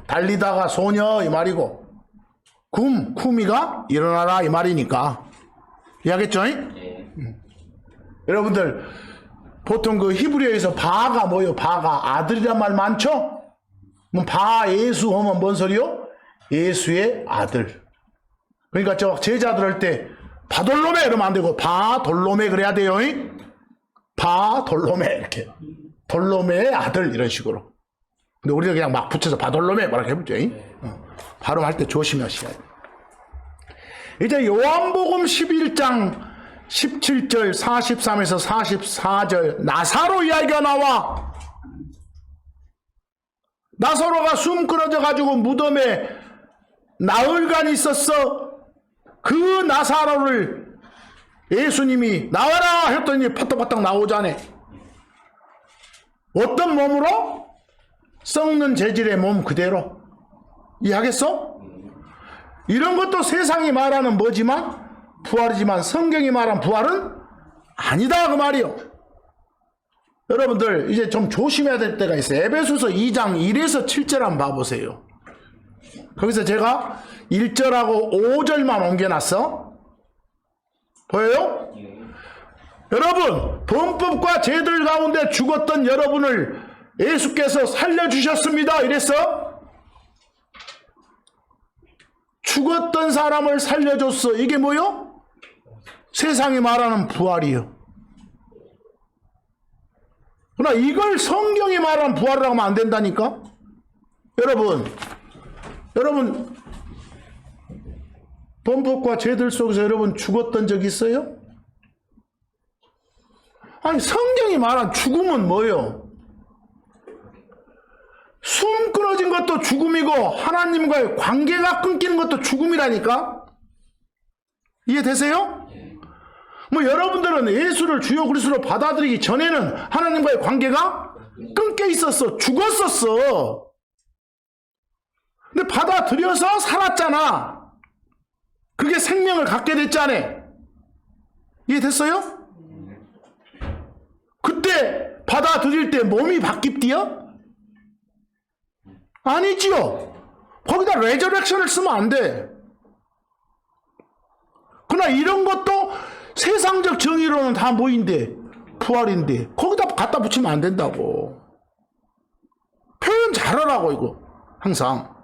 달리다가 소녀 이 말이고 쿰이가 일어나라 이 말이니까. 이해하겠죠? 여러분들 보통 그 히브리어에서 바가 뭐예요? 바가 아들이란 말 많죠? 바 예수 하면 뭔 소리요? 예수의 아들. 그러니까 저 제자들 할 때 바돌로메 이러면 안 되고 바돌로메 그래야 돼요. 바돌로메 이렇게. 돌로메의 아들 이런 식으로. 근데 우리가 그냥 막 붙여서 바돌로메 뭐라고 해보죠. 발음할 때 조심하셔야 돼요. 이제 요한복음 11장 17절 43에서 44절 나사로 이야기가 나와. 나사로가 숨 끊어져 가지고 무덤에 나흘간 있었어. 그 나사로를 예수님이 나와라 했더니 파떡파떡 나오자네. 어떤 몸으로? 썩는 재질의 몸 그대로. 이해하겠어? 이런 것도 세상이 말하는 뭐지만 부활이지만 성경이 말하는 부활은 아니다 그 말이요. 여러분들 이제 좀 조심해야 될 때가 있어요. 에베소서 2장 1에서 7절 한번 봐보세요. 거기서 제가 1절하고 5절만 옮겨놨어. 보여요? 여러분, 범법과 죄들 가운데 죽었던 여러분을 예수께서 살려주셨습니다. 이랬어? 죽었던 사람을 살려줬어. 이게 뭐요? 세상이 말하는 부활이요. 그러나 이걸 성경이 말하는 부활이라고 하면 안 된다니까? 여러분 범법과 죄들 속에서 여러분 죽었던 적 있어요? 아니 성경이 말한 죽음은 뭐예요? 숨 끊어진 것도 죽음이고 하나님과의 관계가 끊기는 것도 죽음이라니까? 이해되세요? 뭐 여러분들은 예수를 주요 그리스도로 받아들이기 전에는 하나님과의 관계가 끊겨 있었어. 죽었었어. 근데 받아들여서 살았잖아. 그게 생명을 갖게 됐잖아. 이해됐어요? 그때 받아들일 때 몸이 바뀝디요? 아니지요. 거기다 레저렉션을 쓰면 안 돼. 그러나 이런 것도 세상적 정의로는 다 뭐인데? 부활인데 거기다 갖다 붙이면 안 된다고. 표현 잘하라고 이거 항상.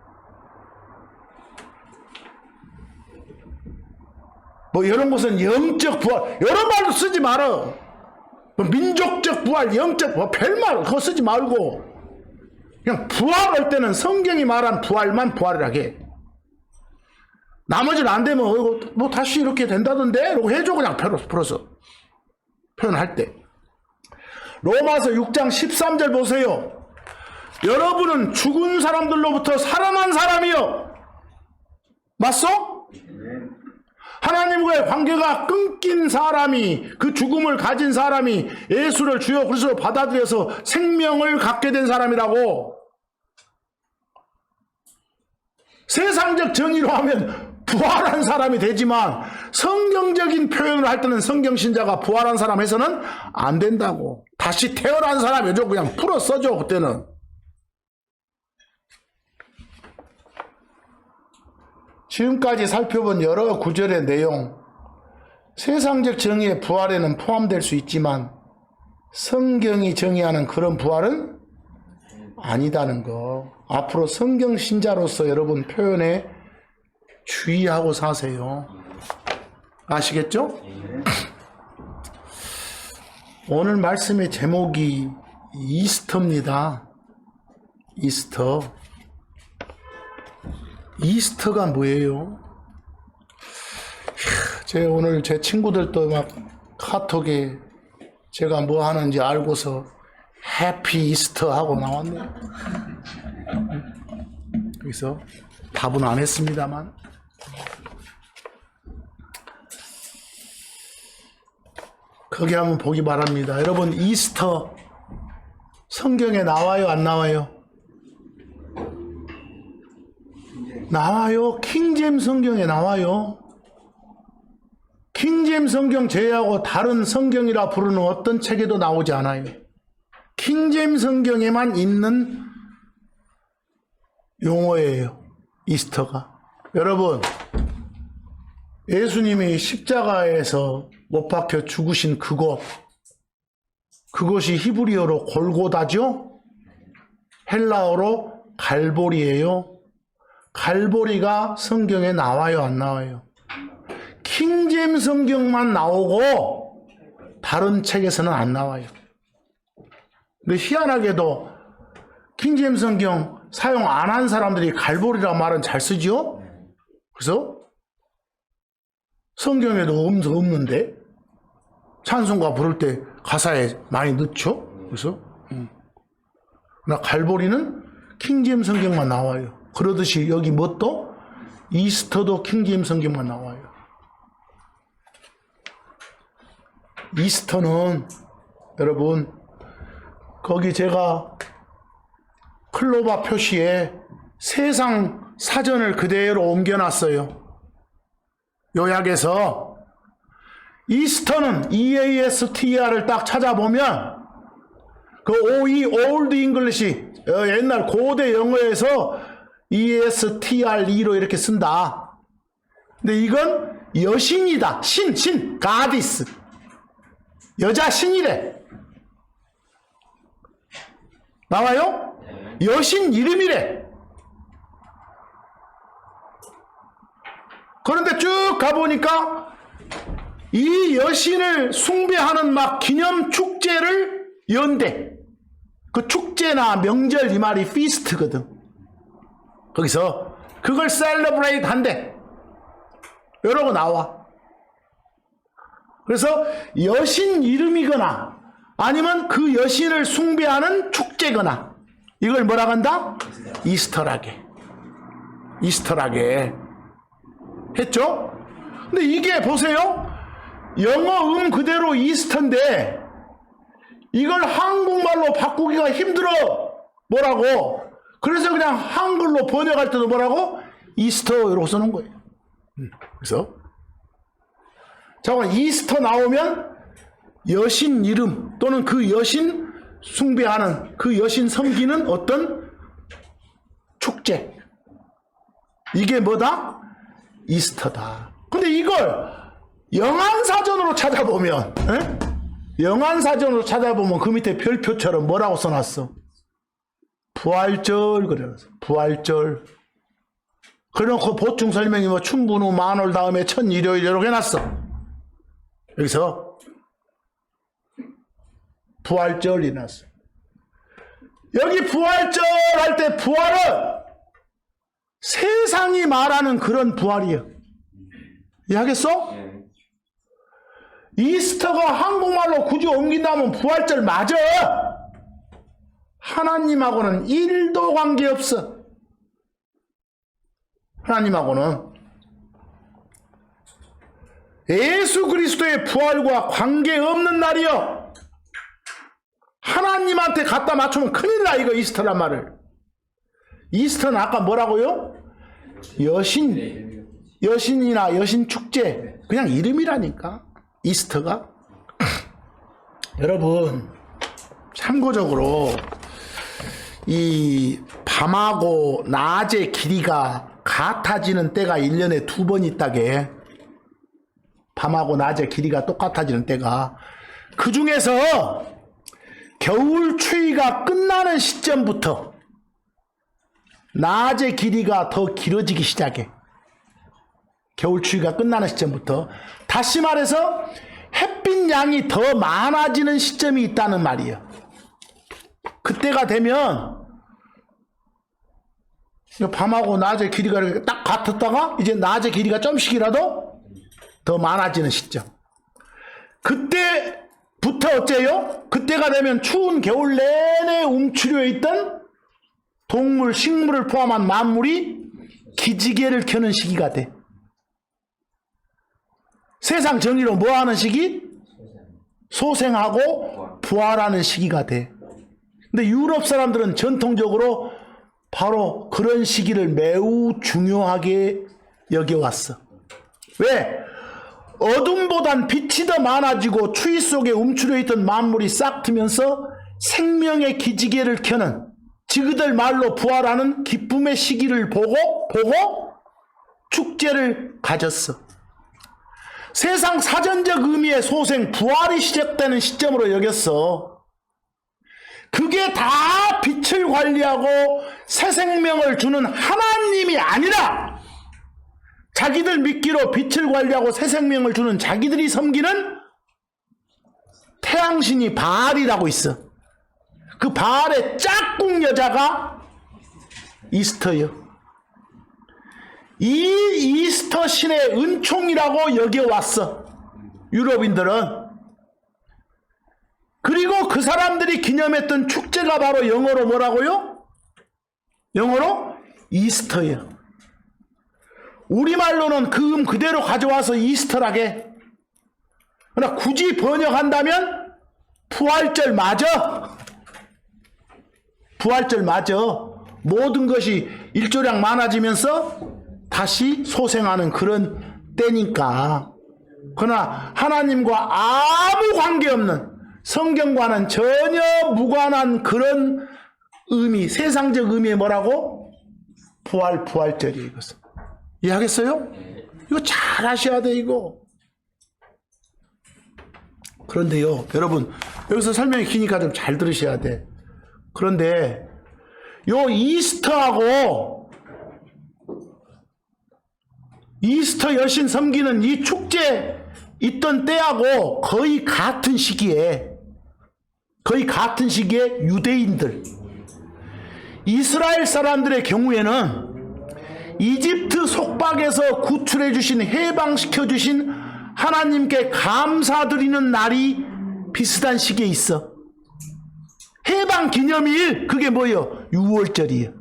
뭐 이런 것은 영적 부활 여러 말도 쓰지 말아. 뭐 민족적 부활 영적 부활 별말 그거 쓰지 말고 그냥 부활할 때는 성경이 말한 부활만 부활이라고 해. 나머지는 안 되면 뭐 다시 이렇게 된다던데 이러고 해줘. 그냥 풀어서 표현할 때. 로마서 6장 13절 보세요. 여러분은 죽은 사람들로부터 살아난 사람이요. 맞소? 하나님과의 관계가 끊긴 사람이, 그 죽음을 가진 사람이 예수를 주여 그리스도로 받아들여서 생명을 갖게 된 사람이라고. 세상적 정의로 하면 부활한 사람이 되지만 성경적인 표현을 할 때는 성경신자가 부활한 사람 해서는 안 된다고. 다시 태어난 사람이죠. 그냥 풀어 써줘 그때는. 지금까지 살펴본 여러 구절의 내용, 세상적 정의의 부활에는 포함될 수 있지만 성경이 정의하는 그런 부활은 아니다는 거. 앞으로 성경 신자로서 여러분 표현에 주의하고 사세요. 아시겠죠? 오늘 말씀의 제목이 이스터입니다. 이스터. 이스터가 뭐예요? 제가 오늘 제 친구들도 막 카톡에 제가 뭐 하는지 알고서 해피 이스터 하고 나왔네요. 그래서 답은 안 했습니다만 거기 한번 보기 바랍니다. 여러분 이스터 성경에 나와요 안 나와요? 나와요. 킹제임스 성경에 나와요. 킹제임스 성경 제외하고 다른 성경이라 부르는 어떤 책에도 나오지 않아요. 킹제임스 성경에만 있는 용어예요. 이스터가. 여러분 예수님이 십자가에서 못 박혀 죽으신 그곳이 히브리어로 골고다죠. 헬라어로 갈보리예요. 갈보리가 성경에 나와요, 안 나와요? 킹제임스 성경만 나오고 다른 책에서는 안 나와요. 근데 희한하게도 킹제임스 성경 사용 안 한 사람들이 갈보리라는 말은 잘 쓰죠? 그래서 성경에도 없는데 찬송가 부를 때 가사에 많이 넣죠? 그래서 나 갈보리는 킹제임스 성경만 나와요. 그러듯이 여기 뭣도 이스터도 킹제임스 성경만 나와요. 이스터는 여러분 거기 제가 클로바 표시에 세상 사전을 그대로 옮겨놨어요. 요약해서 이스터는 EASTR을 딱 찾아보면 그 OE Old English 옛날 고대 영어에서 ESTRE로 이렇게 쓴다. 근데 이건 여신이다. 신, 가디스. 여자 신이래. 나와요? 여신 이름이래. 그런데 쭉 가보니까 이 여신을 숭배하는 막 기념 축제를 연대. 그 축제나 명절 이 말이 피스트거든. 거기서 그걸 셀러브레이트 한대. 이러고 나와. 그래서 여신 이름이거나 아니면 그 여신을 숭배하는 축제거나 이걸 뭐라고 한다? 이스터라게. 이스터라게 했죠? 근데 이게 보세요. 영어 그대로 이스터인데 이걸 한국말로 바꾸기가 힘들어. 뭐라고? 그래서 그냥 한글로 번역할 때도 뭐라고? 이스터 이러고 써놓은 거예요. 그래서 잠깐 이스터 나오면 여신 이름 또는 그 여신 숭배하는 그 여신 섬기는 어떤 축제. 이게 뭐다? 이스터다. 근데 이걸 영안사전으로 찾아보면 영안사전으로 찾아보면 그 밑에 별표처럼 뭐라고 써놨어? 부활절 그래서 부활절. 그래놓고 보충 설명이 뭐 춘분 후 만월 다음에 첫 일요일 이렇게 해놨어. 여기서 부활절이 났어. 여기 부활절 할 때 부활은 세상이 말하는 그런 부활이에요. 이해하겠어? 이스터가 한국말로 굳이 옮긴다면 부활절 맞아. 하나님하고는 1도 관계없어. 하나님하고는 예수 그리스도의 부활과 관계없는 날이요. 하나님한테 갖다 맞추면 큰일 나. 이거 이스터란 말을. 이스터는 아까 뭐라고요? 여신이나 여신 축제 그냥 이름이라니까. 이스터가. 여러분 참고적으로 이 밤하고 낮의 길이가 같아지는 때가 1년에 2번 있다게. 밤하고 낮의 길이가 똑같아지는 때가. 그 중에서 겨울 추위가 끝나는 시점부터 낮의 길이가 더 길어지기 시작해. 겨울 추위가 끝나는 시점부터. 다시 말해서 햇빛 양이 더 많아지는 시점이 있다는 말이에요. 그때가 되면 밤하고 낮의 길이가 딱 같았다가 이제 낮의 길이가 좀씩이라도 더 많아지는 시점. 그때부터 어째요? 그때가 되면 추운 겨울 내내 움츠려 있던 동물, 식물을 포함한 만물이 기지개를 켜는 시기가 돼. 세상 정의로 뭐 하는 시기? 소생하고 부활하는 시기가 돼. 근데 유럽 사람들은 전통적으로 바로 그런 시기를 매우 중요하게 여겨왔어. 왜? 어둠보단 빛이 더 많아지고 추위 속에 움츠려 있던 만물이 싹 트면서 생명의 기지개를 켜는, 지그들 말로 부활하는 기쁨의 시기를 보고 축제를 가졌어. 세상 사전적 의미의 소생, 부활이 시작되는 시점으로 여겼어. 그게 다 빛을 관리하고 새 생명을 주는 하나님이 아니라 자기들 믿기로 빛을 관리하고 새 생명을 주는 자기들이 섬기는 태양신이 바알이라고 있어. 그 바알의 짝꿍 여자가 이스터예요. 이 이스터 신의 은총이라고 여겨왔어, 유럽인들은. 그리고 그 사람들이 기념했던 축제가 바로 영어로 뭐라고요? 영어로 이스터예요. 우리말로는 그 그대로 가져와서 이스터라게. 그러나 굳이 번역한다면 부활절 맞아. 부활절 맞아. 모든 것이 일조량 많아지면서 다시 소생하는 그런 때니까. 그러나 하나님과 아무 관계없는, 성경과는 전혀 무관한 그런 의미, 세상적 의미의 뭐라고? 부활절이에요. 이것은. 이해하겠어요? 이거 잘 하셔야 돼, 이거. 그런데요, 여러분, 여기서 설명이 기니까 좀 잘 들으셔야 돼. 그런데 요 이스터하고 이스터 여신 섬기는 이 축제 있던 때하고 거의 같은 시기에 유대인들, 이스라엘 사람들의 경우에는 이집트 속박에서 구출해 주신, 해방시켜 주신 하나님께 감사드리는 날이 비슷한 시기에 있어. 해방 기념일, 그게 뭐예요? 6월절이에요.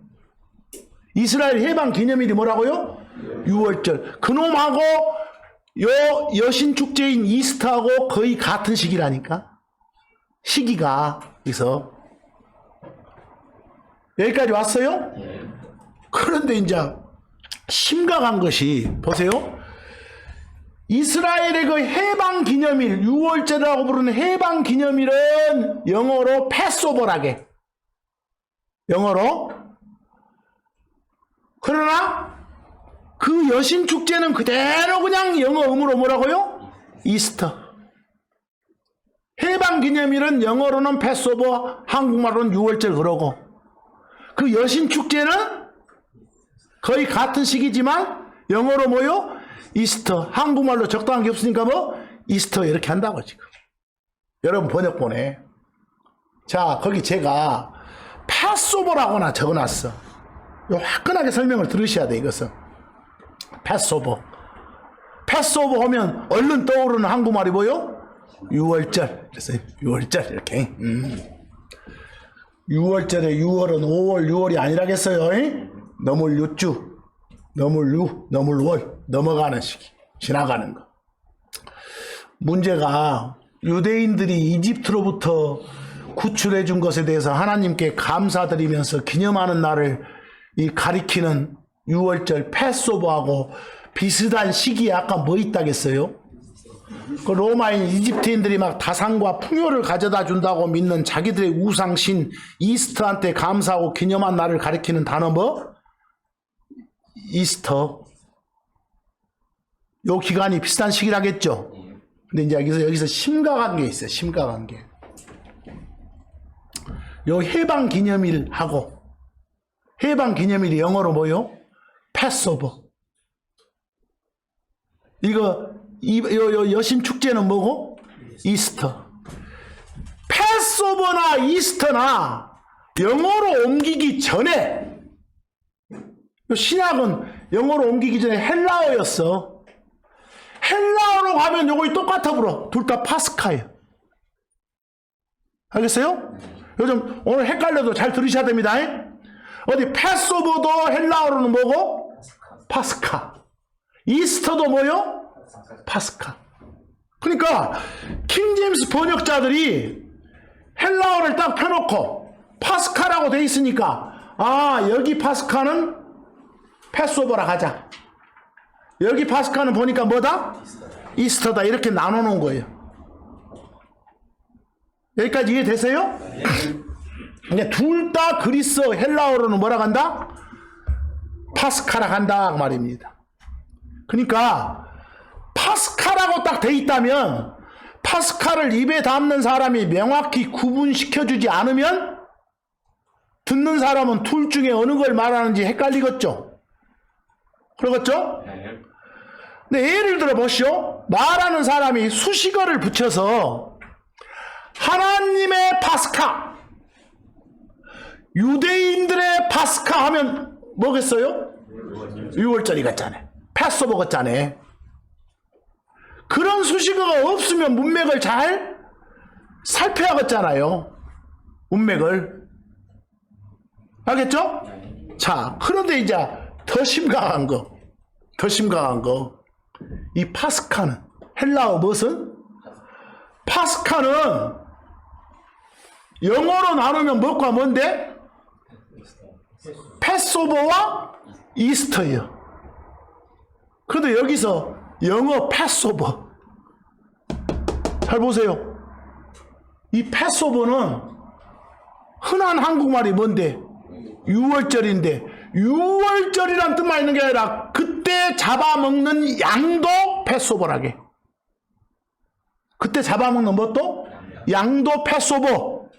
이스라엘 해방 기념일이 뭐라고요? 6월절. 그놈하고 요 여신 축제인 이스터하고 거의 같은 시기라니까. 시기가. 그래서 여기까지 왔어요? 그런데 이제 심각한 것이, 보세요. 이스라엘의 그 해방 기념일, 6월절이라고 부르는 해방 기념일은 영어로 패스오버라게. 영어로. 그러나 그 여신 축제는 그대로 그냥 영어 음으로 뭐라고요? 이스터. 해방 기념일은 영어로는 패스오버, 한국말로는 6월절 그러고, 그 여신 축제는 거의 같은 시기지만 영어로 뭐요? 이스터. 한국말로 적당한 게 없으니까 뭐? 이스터 이렇게 한다고 지금. 여러분 번역 보내. 자, 거기 제가 패스오버라고나 적어놨어. 화끈하게 설명을 들으셔야 돼, 이것은. 패스오버. 패스오버 하면 얼른 떠오르는 한국말이 뭐요? 6월절. 그래서 6월절 이렇게. 6월절에 6월은 5월 6월이 아니라겠어요. 넘을 6주, 넘을 6, 넘을 월, 넘어가는 시기, 지나가는 거. 문제가 유대인들이 이집트로부터 구출해 준 것에 대해서 하나님께 감사드리면서 기념하는 날을 이 가리키는 6월절 패스오버하고 비슷한 시기에 아까 뭐 있다겠어요? 그 로마인 이집트인들이 막 다산과 풍요를 가져다 준다고 믿는 자기들의 우상신 이스터한테 감사하고 기념한 날을 가리키는 단어 뭐? 이스터. 요 기간이 비슷한 시기라겠죠. 근데 이제 여기서 심각한 게 있어요. 심각한 게. 요 해방 기념일하고, 해방 기념일이 영어로 뭐요? 패스오버. 이거 요 여신 축제는 뭐고? 이스터. 패스오버나 이스터나 영어로 옮기기 전에, 신약은 영어로 옮기기 전에 헬라어였어. 헬라어로 가면 요거 똑같아 불어. 둘 다 파스카예요. 알겠어요? 요즘 오늘 헷갈려도 잘 들으셔야 됩니다. 어디 패스오버도 헬라어로는 뭐고? 파스카. 이스터도 뭐요? 파스카. 그러니까 킹제임스 번역자들이 헬라어를 딱 펴놓고 파스카라고 돼 있으니까, 아, 여기 파스카는 패스오버라 가자. 여기 파스카는 보니까 뭐다? 이스터다. 이렇게 나눠 놓은 거예요. 여기까지 이해되세요? 근데 둘 다 그리스 헬라어로는 뭐라 간다? 파스카라 간다 말입니다. 그러니까 파스카라고 딱 돼 있다면, 파스카를 입에 담는 사람이 명확히 구분시켜주지 않으면 듣는 사람은 둘 중에 어느 걸 말하는지 헷갈리겠죠? 그러겠죠? 근데 예를 들어 보시오. 말하는 사람이 수식어를 붙여서 하나님의 파스카, 유대인들의 파스카 하면 뭐겠어요? 유월절이 같잖아요. 패스오버 같잖아요. 그런 수식어가 없으면 문맥을 잘 살펴야겠잖아요. 문맥을. 알겠죠? 자, 그런데 이제 더 심각한 거. 이 파스카는, 헬라어 무엇은? 파스카는 영어로 나누면 뭐가 뭔데? 패스오버와 이스터예요. 그런데 여기서 영어 패스오버. 잘 보세요. 이 패스오버는 흔한 한국말이 뭔데? 유월절인데, 유월절이란 뜻만 있는 게 아니라 그때 잡아먹는 양도 패스오버라게. 그때 잡아먹는 것도 양도 패스오버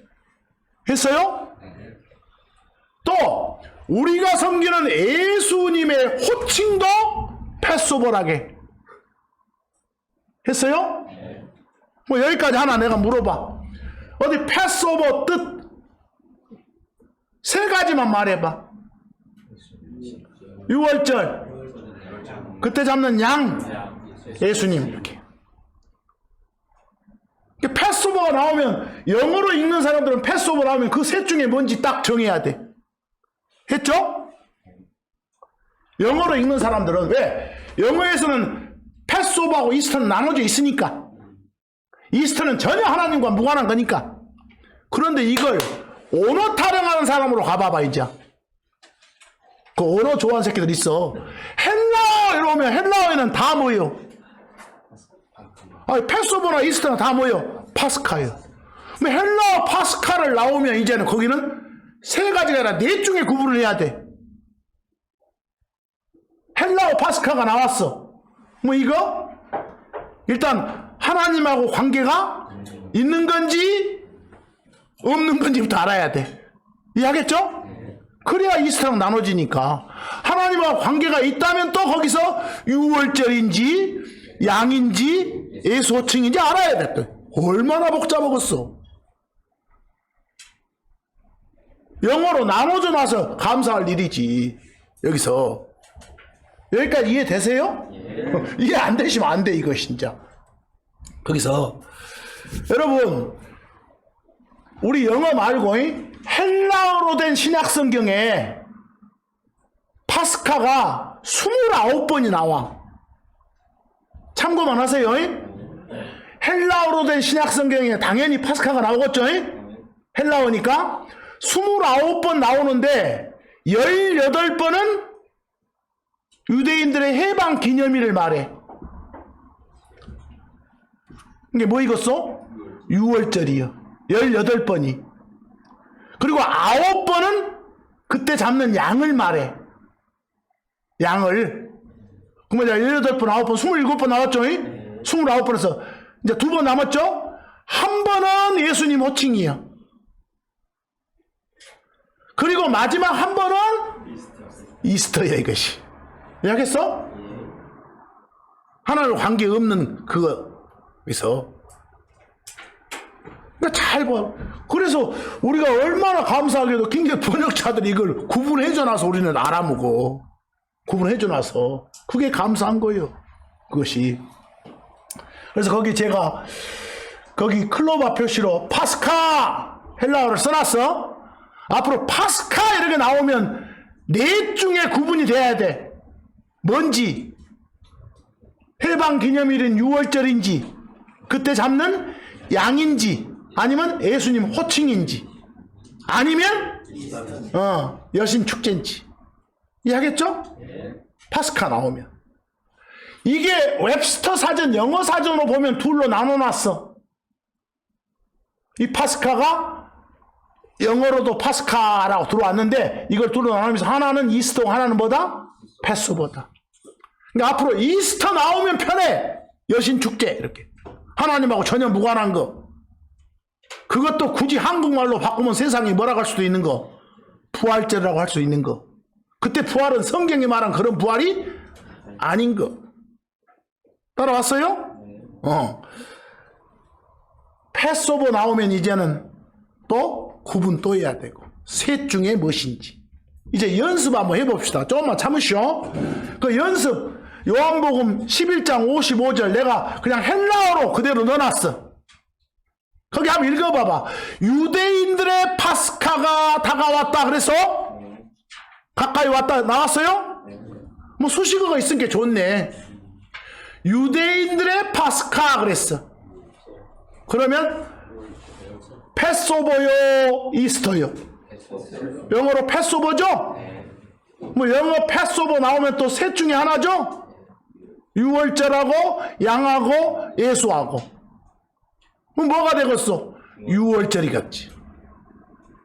했어요? 또 우리가 섬기는 예수님의 호칭도 패스오버라게 했어요? 뭐 여기까지 하나 내가 물어봐. 어디 패스오버 뜻 세 가지만 말해봐. 유월절, 그때 잡는 양, 예수님. 이렇게. 패스오버가 나오면, 영어로 읽는 사람들은 패스오버 나오면 그 셋 중에 뭔지 딱 정해야 돼. 했죠? 영어로 읽는 사람들은 왜? 영어에서는 패스오버하고 이스터는 나눠져 있으니까. 이스터는 전혀 하나님과 무관한 거니까. 그런데 이걸 언어 타령하는 사람으로 가봐봐 이제. 그 언어 좋아하는 새끼들 있어. 헬라어 이러면 헬라어에는 다 뭐예요? 패스오버나 이스터나 다 뭐예요? 파스카예요. 헬라어 파스카를 나오면 이제는 거기는 세 가지가 아니라 넷 중에 구분을 해야 돼. 헬라어 파스카가 나왔어. 뭐 이거? 일단 하나님하고 관계가 있는 건지 없는 건지부터 알아야 돼. 이해하겠죠? 그래야 이스터랑 나눠지니까. 하나님하고 관계가 있다면 또 거기서 유월절인지 양인지 예수 호칭인지 알아야 돼. 또. 얼마나 복잡하겠어. 영어로 나눠져 나서 감사할 일이지. 여기서. 여기까지 이해되세요? 이해 안 되시면 안 돼, 이거 진짜. 거기서 여러분, 우리 영어 말고 헬라어로 된 신약성경에 파스카가 29번이 나와. 참고만 하세요. 헬라어로 된 신약성경에 당연히 파스카가 나오겠죠? 헬라어니까 29번 나오는데 18번은 유대인들의 해방 기념일을 말해. 이게 뭐 이겼어? 6월절이요. 18번이. 그리고 9번은 그때 잡는 양을 말해. 양을. 그러면 18번, 9번, 27번 나왔죠? 29번에서 이제 2번 남았죠? 한 번은 예수님 호칭이요. 그리고 마지막 한 번은 이스터야, 이것이. 이해하겠어? 하나님과 관계없는 그거에서. 그러니까 잘 봐. 그래서 우리가 얼마나 감사하게도 굉장히 번역자들이 이걸 구분해줘놔서 우리는 알아먹어. 구분해줘놔서. 그게 감사한 거예요. 그것이. 그래서 거기 제가 거기 클로바 표시로 파스카 헬라어를 써놨어. 앞으로 파스카 이렇게 나오면 넷 중에 구분이 돼야 돼. 뭔지. 해방 기념일인 6월절인지 그때 잡는 양인지 아니면 예수님 호칭인지 아니면 여신 축제인지. 이해하겠죠? 파스카 나오면. 이게 웹스터 사전 영어 사전으로 보면 둘로 나눠놨어. 이 파스카가 영어로도 파스카라고 들어왔는데 이걸 둘로 나누면서 하나는 이스터고 하나는 뭐다? 패스오버다. 그러니까 앞으로 이스터 나오면 편해. 여신 축제 이렇게. 하나님하고 전혀 무관한 거. 그것도 굳이 한국말로 바꾸면 세상이 뭐라 할 수도 있는 거. 부활절이라고 할 수 있는 거. 그때 부활은 성경이 말한 그런 부활이 아닌 거. 따라왔어요? 패스오버 나오면 이제는 또 구분 또 해야 되고, 셋 중에 무엇인지. 이제 연습 한번 해봅시다. 조금만 참으시오. 그 연습, 요한복음 11장 55절 내가 그냥 헬라어로 그대로 넣어놨어. 거기 한번 읽어봐봐. 유대인들의 파스카가 다가왔다 그래서 가까이 왔다 나왔어요? 뭐 수식어가 있으니까 좋네. 유대인들의 파스카 그랬어. 그러면 패스오버요, 이스터요? 영어로 패스오버죠? 뭐 영어 패스오버 나오면 또 셋 중에 하나죠? 유월절하고 양하고 예수하고. 그럼 뭐가 되겠어? 유월절이겠지.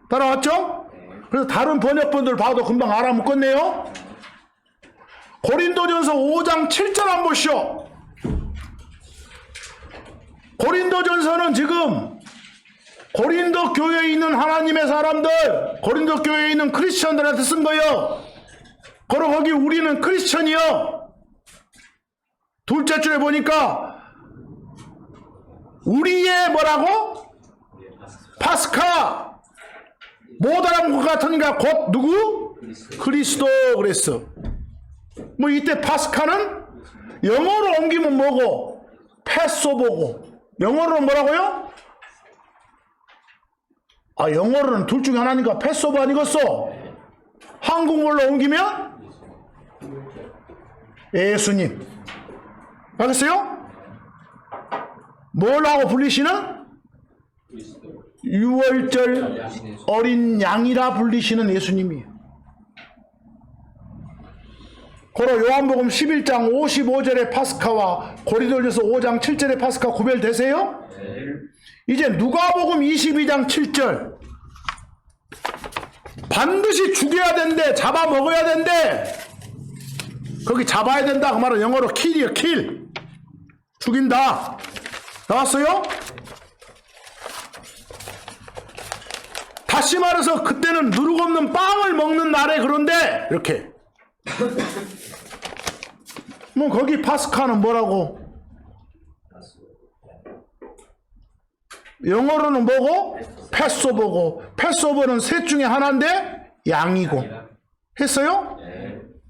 따라왔죠? 그래서 다른 번역본들 봐도 금방 알아먹겠네요. 고린도전서 5장 7절 한번 보시오. 고린도전서는 지금 고린도 교회에 있는 하나님의 사람들, 고린도 교회에 있는 크리스천들한테 쓴 거예요. 그리고 거기 우리는 크리스천이요. 둘째 줄에 보니까 우리의 뭐라고? 파스카. 못 알아본 것 같으니까 곧 누구? 그리스도 그랬어. 뭐 이때 파스카는 영어로 옮기면 뭐고? 패스오버고. 영어로는 뭐라고요? 아, 영어로는 둘 중에 하나니까 패스오버 아니겠어? 한국말로 옮기면 예수님. 알겠어요? 뭐라고 불리시는? 유월절 어린 양이라 불리시는 예수님이에요. 고로 요한복음 11장 55절의 파스카와 고린도전서 5장 7절의 파스카 구별되세요? 이제 누가복음 22장 7절. 반드시 죽여야 된대. 잡아먹어야 된대. 거기 잡아야 된다 그 말은 영어로 킬이에요. 킬. 죽인다. 나왔어요? 다시 말해서 그때는 누룩 없는 빵을 먹는 날에 그런데 이렇게 뭐 거기 파스카는 뭐라고? 영어로는 뭐고? 패스오버고. 패스오버는 셋 중에 하나인데 양이고. 했어요?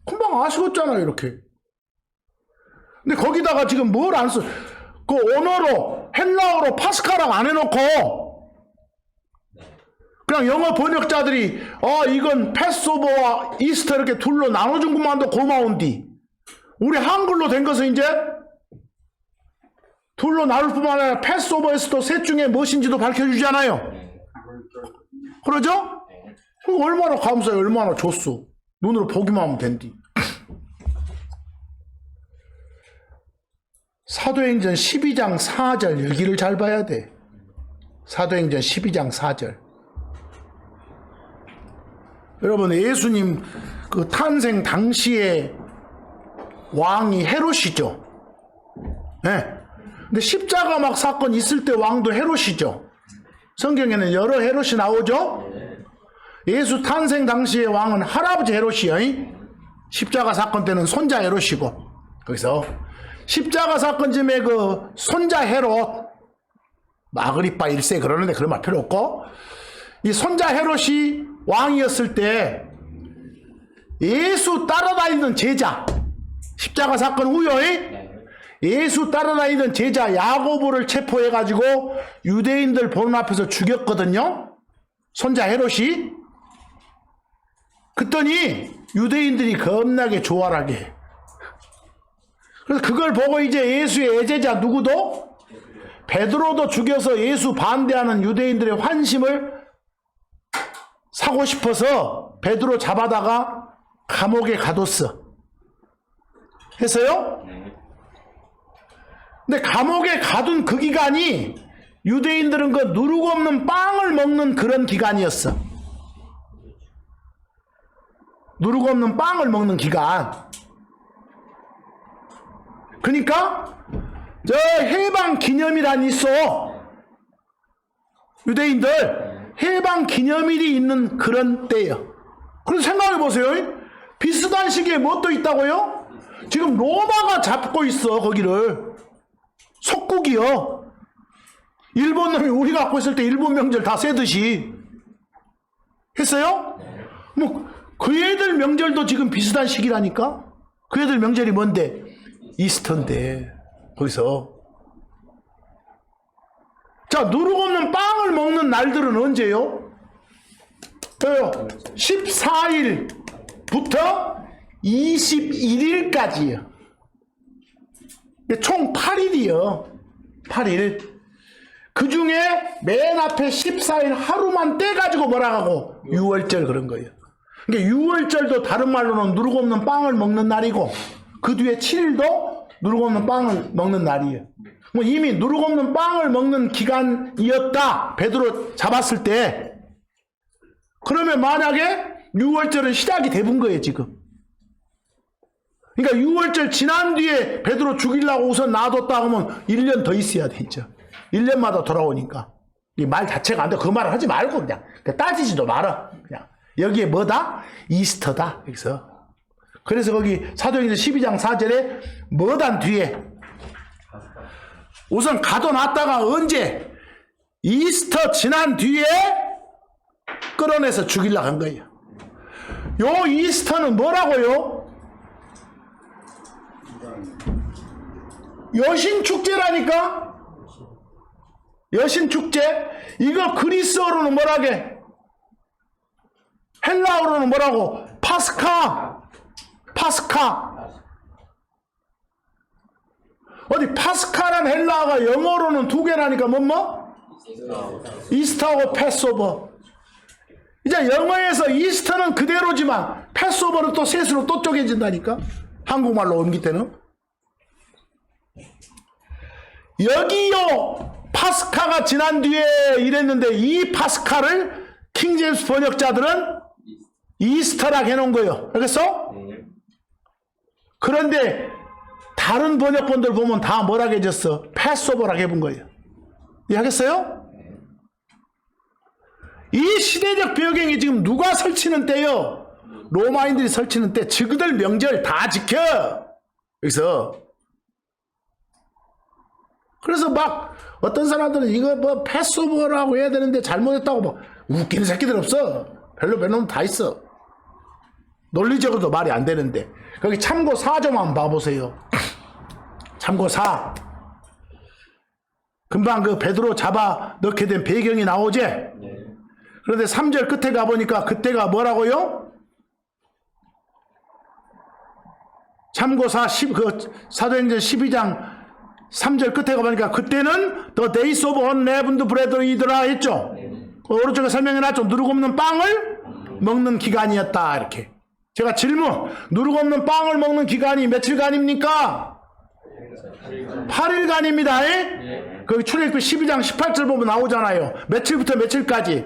금방 아시겠잖아요 이렇게. 근데 거기다가 지금 뭘 안 써? 그 언어로 헬라어로 파스카라고 안 해놓고 그냥 영어 번역자들이 이건 패스오버와 이스터 이렇게 둘로 나눠준 것만도 고마운디 우리 한글로 된 것은 이제 둘로 나눌 뿐만 아니라 패스오버에서도 셋 중에 무엇인지도 밝혀주잖아요. 그러죠? 얼마나 감사해. 얼마나 좋소. 눈으로 보기만 하면 된디. 사도행전 12장 4절 여기를 잘 봐야 돼. 사도행전 12장 4절. 여러분 예수님 그 탄생 당시에 왕이 헤롯이죠. 네. 근데 십자가 막 사건 있을 때 왕도 헤롯이죠. 성경에는 여러 헤롯이 나오죠. 예수 탄생 당시의 왕은 할아버지 헤롯이요. 십자가 사건 때는 손자 헤롯이고. 거기서 십자가 사건쯤에 그 손자 헤롯 마그리파 1세 그러는데 그런 말 필요 없고 이 손자 헤롯이 왕이었을 때 예수 따라다니던 제자 십자가 사건 후에 예수 따라다니던 제자 야고보를 체포해가지고 유대인들 보는 앞에서 죽였거든요. 손자 헤롯이. 그랬더니 유대인들이 겁나게 조활하게 해. 그래서 그걸 보고 이제 예수의 애제자 누구도 베드로도 죽여서 예수 반대하는 유대인들의 환심을 사고 싶어서 베드로 잡아다가 감옥에 가뒀어. 했어요? 근데 감옥에 가둔 그 기간이 유대인들은 그 누룩 없는 빵을 먹는 그런 기간이었어. 누룩 없는 빵을 먹는 기간. 그러니까 저 해방 기념일이 있어. 유대인들 해방 기념일이 있는 그런 때예요. 그래서 생각해 보세요. 비슷한 시기에 뭐 또 있다고요? 지금 로마가 잡고 있어, 거기를. 속국이요. 일본 놈이 우리 갖고 있을 때 일본 명절 다 세듯이. 했어요? 뭐, 그 애들 명절도 지금 비슷한 시기라니까? 그 애들 명절이 뭔데? 이스터인데, 거기서. 자, 누룩 없는 빵을 먹는 날들은 언제요? 14일부터 21일까지요. 총 8일이요. 8일. 그 중에 맨 앞에 14일 하루만 떼가지고 뭐라 하고? 6월절 그런 거예요. 그러니까 6월절도 다른 말로는 누룩 없는 빵을 먹는 날이고, 그 뒤에 7일도 누룩 없는 빵을 먹는 날이에요. 뭐 이미 누룩 없는 빵을 먹는 기간이었다. 베드로 잡았을 때. 그러면 만약에 6월절은 시작이 돼본 거예요, 지금. 그러니까 6월절 지난 뒤에 베드로 죽이려고 우선 놔뒀다 하면 1년 더 있어야 되죠. 1년마다 돌아오니까. 이 말 자체가 안 돼. 그 말을 하지 말고 그냥 따지지도 말아. 그냥. 여기에 뭐다? 이스터다. 여기서. 그래서 거기 사도행전 12장 4절에 뭐단 뒤에 우선 가둬놨다가 언제? 이스터 지난 뒤에 끌어내서 죽이려고 한 거예요. 요 이스터는 뭐라고요? 여신축제라니까? 여신축제? 이거 그리스어로는 뭐라게? 헬라어로는 뭐라고? 파스카. 파스카. 어디 파스카란 헬라어가 영어로는 두 개라니까 뭐? 이스터하고 패스오버. 이제 영어에서 이스터는 그대로지만 패스오버는 또 셋으로 또 쪼개진다니까? 한국말로 옮길 때는. 여기요 파스카가 지난 뒤에 이랬는데 이 파스카를 킹제임스 번역자들은 이스터라고 해놓은 거예요. 알겠어? 그런데 다른 번역본들 보면 다 뭐라고 해줬어? 패스오버라고 해본 거예요. 이해하겠어요? 이 시대적 배경이 지금 누가 설치는 때요? 로마인들이 설치는 때 저그들 명절 다 지켜. 여기서 그래서 막 어떤 사람들은 이거 뭐 패스오버라고 해야 되는데 잘못했다고 뭐 웃기는 새끼들 없어. 별로 놈 다 있어. 논리적으로도 말이 안 되는데. 거기 참고 4좀 한번 봐보세요. 참고 4. 금방 그 베드로 잡아 넣게 된 배경이 나오지? 그런데 3절 끝에 가보니까 그때가 뭐라고요? 참고 4, 사도행전 12장 3절 끝에 가보니까 그때는 The days of unleavened bread이더라 했죠. 오른쪽에 설명해놨죠. 누룩 없는 빵을 먹는 기간이었다 이렇게. 제가 질문, 누룩 없는 빵을 먹는 기간이 며칠간입니까? 8일간입니다. 거기 출애굽기 12장 18절 보면 나오잖아요. 며칠부터 며칠까지.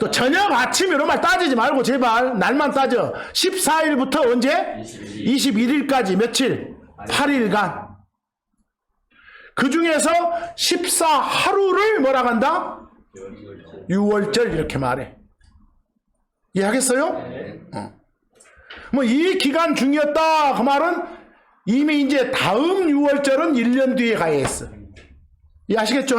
또 저녁 아침 이런 말 따지지 말고 제발 날만 따져. 14일부터 언제? 21일까지 며칠? 8일간. 그 중에서 14하루를 뭐라고 한다? 6월절 이렇게 말해. 이해하겠어요? 뭐 이 기간 중이었다 그 말은 이미 이제 다음 6월절은 1년 뒤에 가야 했어. 이해하시겠죠?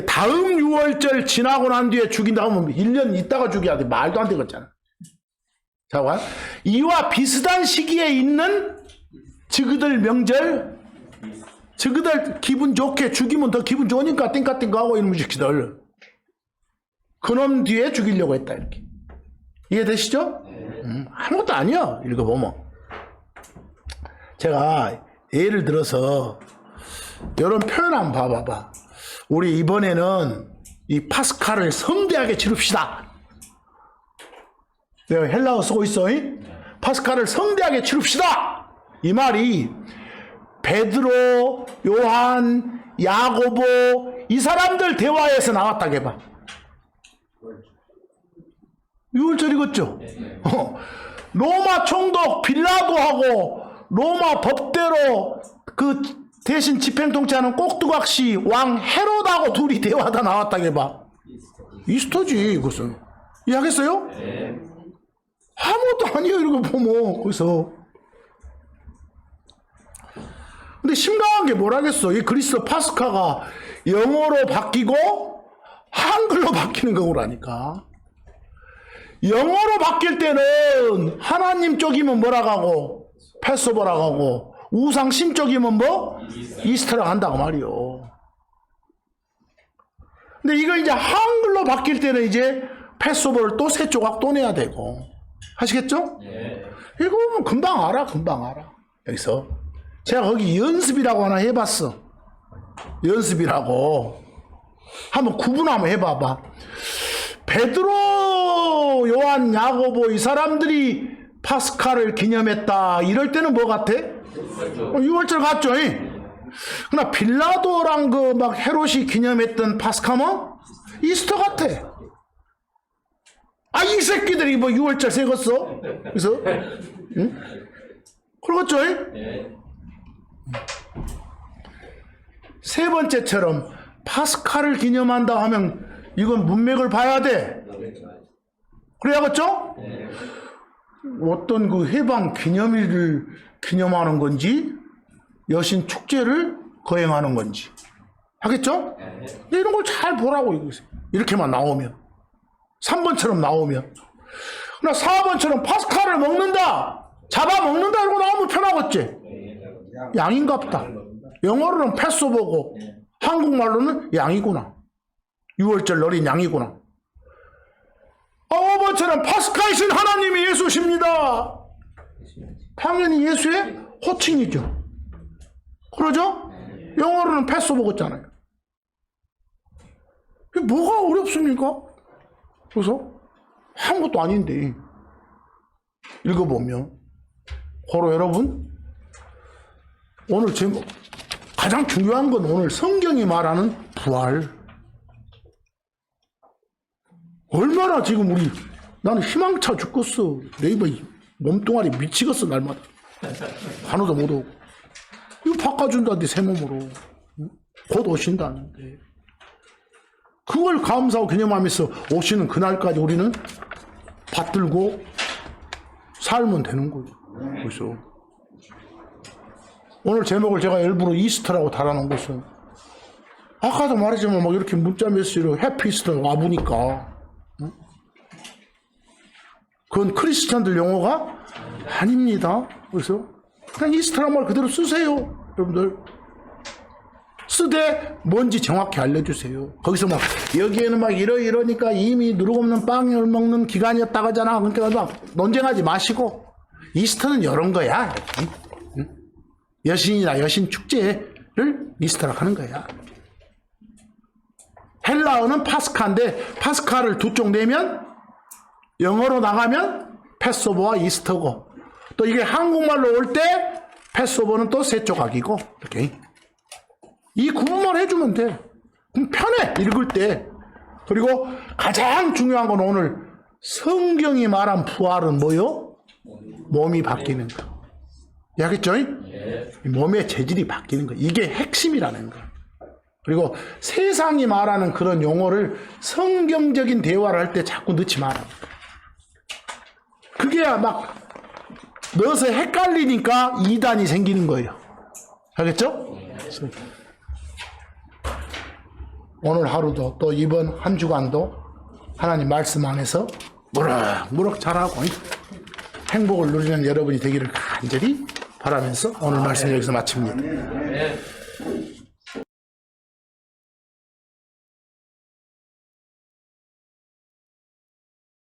다음 6월절 지나고 난 뒤에 죽인다고 하면 1년 있다가 죽여야 돼. 말도 안 되겠잖아. 자, 봐. 이와 비슷한 시기에 있는 저그들 명절, 저그들 기분 좋게 죽이면 더 기분 좋으니까 띵까띵까 하고 이놈의 새끼들. 그놈 뒤에 죽이려고 했다 이렇게. 이해되시죠? 아무것도 아니야. 읽어보면. 제가 예를 들어서 이런 표현 한번 봐봐봐. 우리 이번에는 이 파스카를 성대하게 치릅시다. 내가 헬라어 쓰고 있어. 파스카를 성대하게 치릅시다. 이 말이 베드로, 요한, 야고보 이 사람들 대화에서 나왔다고 해봐. 6월절이겠죠. 로마 총독 빌라도하고 로마 법대로 그 대신 집행 통치하는 꼭두각시 왕 헤롯하고 둘이 대화다 나왔다고 해봐. 이스터지 그것은. 이해하겠어요?
네.
아무것도 아니에요, 이런 거 보면. 그래서. 근데 심각한 게 뭐라겠어. 이 그리스도 파스카가 영어로 바뀌고 한글로 바뀌는 거라니까. 영어로 바뀔 때는 하나님 쪽이면 뭐라고 하고 패스오버라고 하고 우상심 쪽이면 뭐? 이스터라고 한다고 말이요. 근데 이거 이제 한글로 바뀔 때는 이제 패스오버를 또 세 조각 또 내야 되고. 하시겠죠?
네.
이거 금방 알아, 금방 알아. 여기서. 제가 거기 연습이라고 하나 해봤어. 연습이라고. 한번 구분 한번 해봐봐. 베드로, 요한, 야고보 이 사람들이 파스카를 기념했다. 이럴 때는 뭐 같아? 6월절 같죠? 그러나 빌라도랑 그 막 헤롯이 기념했던 파스카면 이스터 같아. 아, 이 새끼들이 뭐 6월절 새겼어? 그래서? 응? 그렇겠죠?
네.
세 번째처럼 파스카를 기념한다 하면 이건 문맥을 봐야 돼. 그래야겠죠?
네.
어떤 그 해방 기념일을 기념하는 건지 여신 축제를 거행하는 건지 하겠죠?
네.
이런 걸 잘 보라고 이거지. 이렇게만 나오면 3번처럼 나오면 그러나 4번처럼 파스카를 먹는다 잡아먹는다 이러고 나오면 편하겠지. 양인갑다. 영어로는 패스오버고 한국말로는 양이구나. 6월절 어린 양이구나. 5번처럼 파스카이신 하나님이 예수십니다. 당연히 예수의 호칭이죠. 그러죠? 영어로는 패스오버겠잖아요. 뭐가 어렵습니까? 그래서 아무것도 아닌데 읽어보면 고로 여러분 오늘 제목 가장 중요한 건 오늘 성경이 말하는 부활. 얼마나 지금 나는 희망차 죽겠어. 네이버 몸뚱아리 미치겠어 날마다. 간호도 못 오고. 이거 바꿔준다는데 새 몸으로. 곧 오신다는데. 그걸 감사하고 기념하면서 오시는 그날까지 우리는 받들고 살면 되는 거예요. 그래서 오늘 제목을 제가 일부러 이스터라고 달아놓은 것은 아까도 말했지만 막 이렇게 문자 메시지로 해피 이스터 와보니까 그건 크리스찬들 용어가 아닙니다. 그래서 그냥 이스터란 말 그대로 쓰세요. 여러분들 쓰되 뭔지 정확히 알려주세요. 거기서 막 여기에는 막 이러니까 이미 누룩 없는 빵을 먹는 기간이었다고 하잖아. 그러니까 막 논쟁하지 마시고 이스터는 이런 거야. 여신이나 여신 축제를 이스터라고 하는 거야. 헬라어는 파스카인데 파스카를 두 쪽 내면 영어로 나가면 패스오버와 이스터고 또 이게 한국말로 올 때 패스오버는 또 세 조각이고 이렇게 이 구분만 해주면 돼. 그럼 편해 읽을 때. 그리고 가장 중요한 건 오늘 성경이 말한 부활은 뭐요? 몸이 바뀌는 거. 이해하겠죠? 몸의 재질이 바뀌는 거. 이게 핵심이라는 거. 그리고 세상이 말하는 그런 용어를 성경적인 대화를 할 때 자꾸 넣지 마라. 그게야 막 넣어서 헷갈리니까 이단이 생기는 거예요. 알겠죠? 오늘 하루도 또 이번 한 주간도 하나님 말씀 안에서 무럭무럭 자라고 행복을 누리는 여러분이 되기를 간절히 바라면서 오늘 말씀 여기서 마칩니다.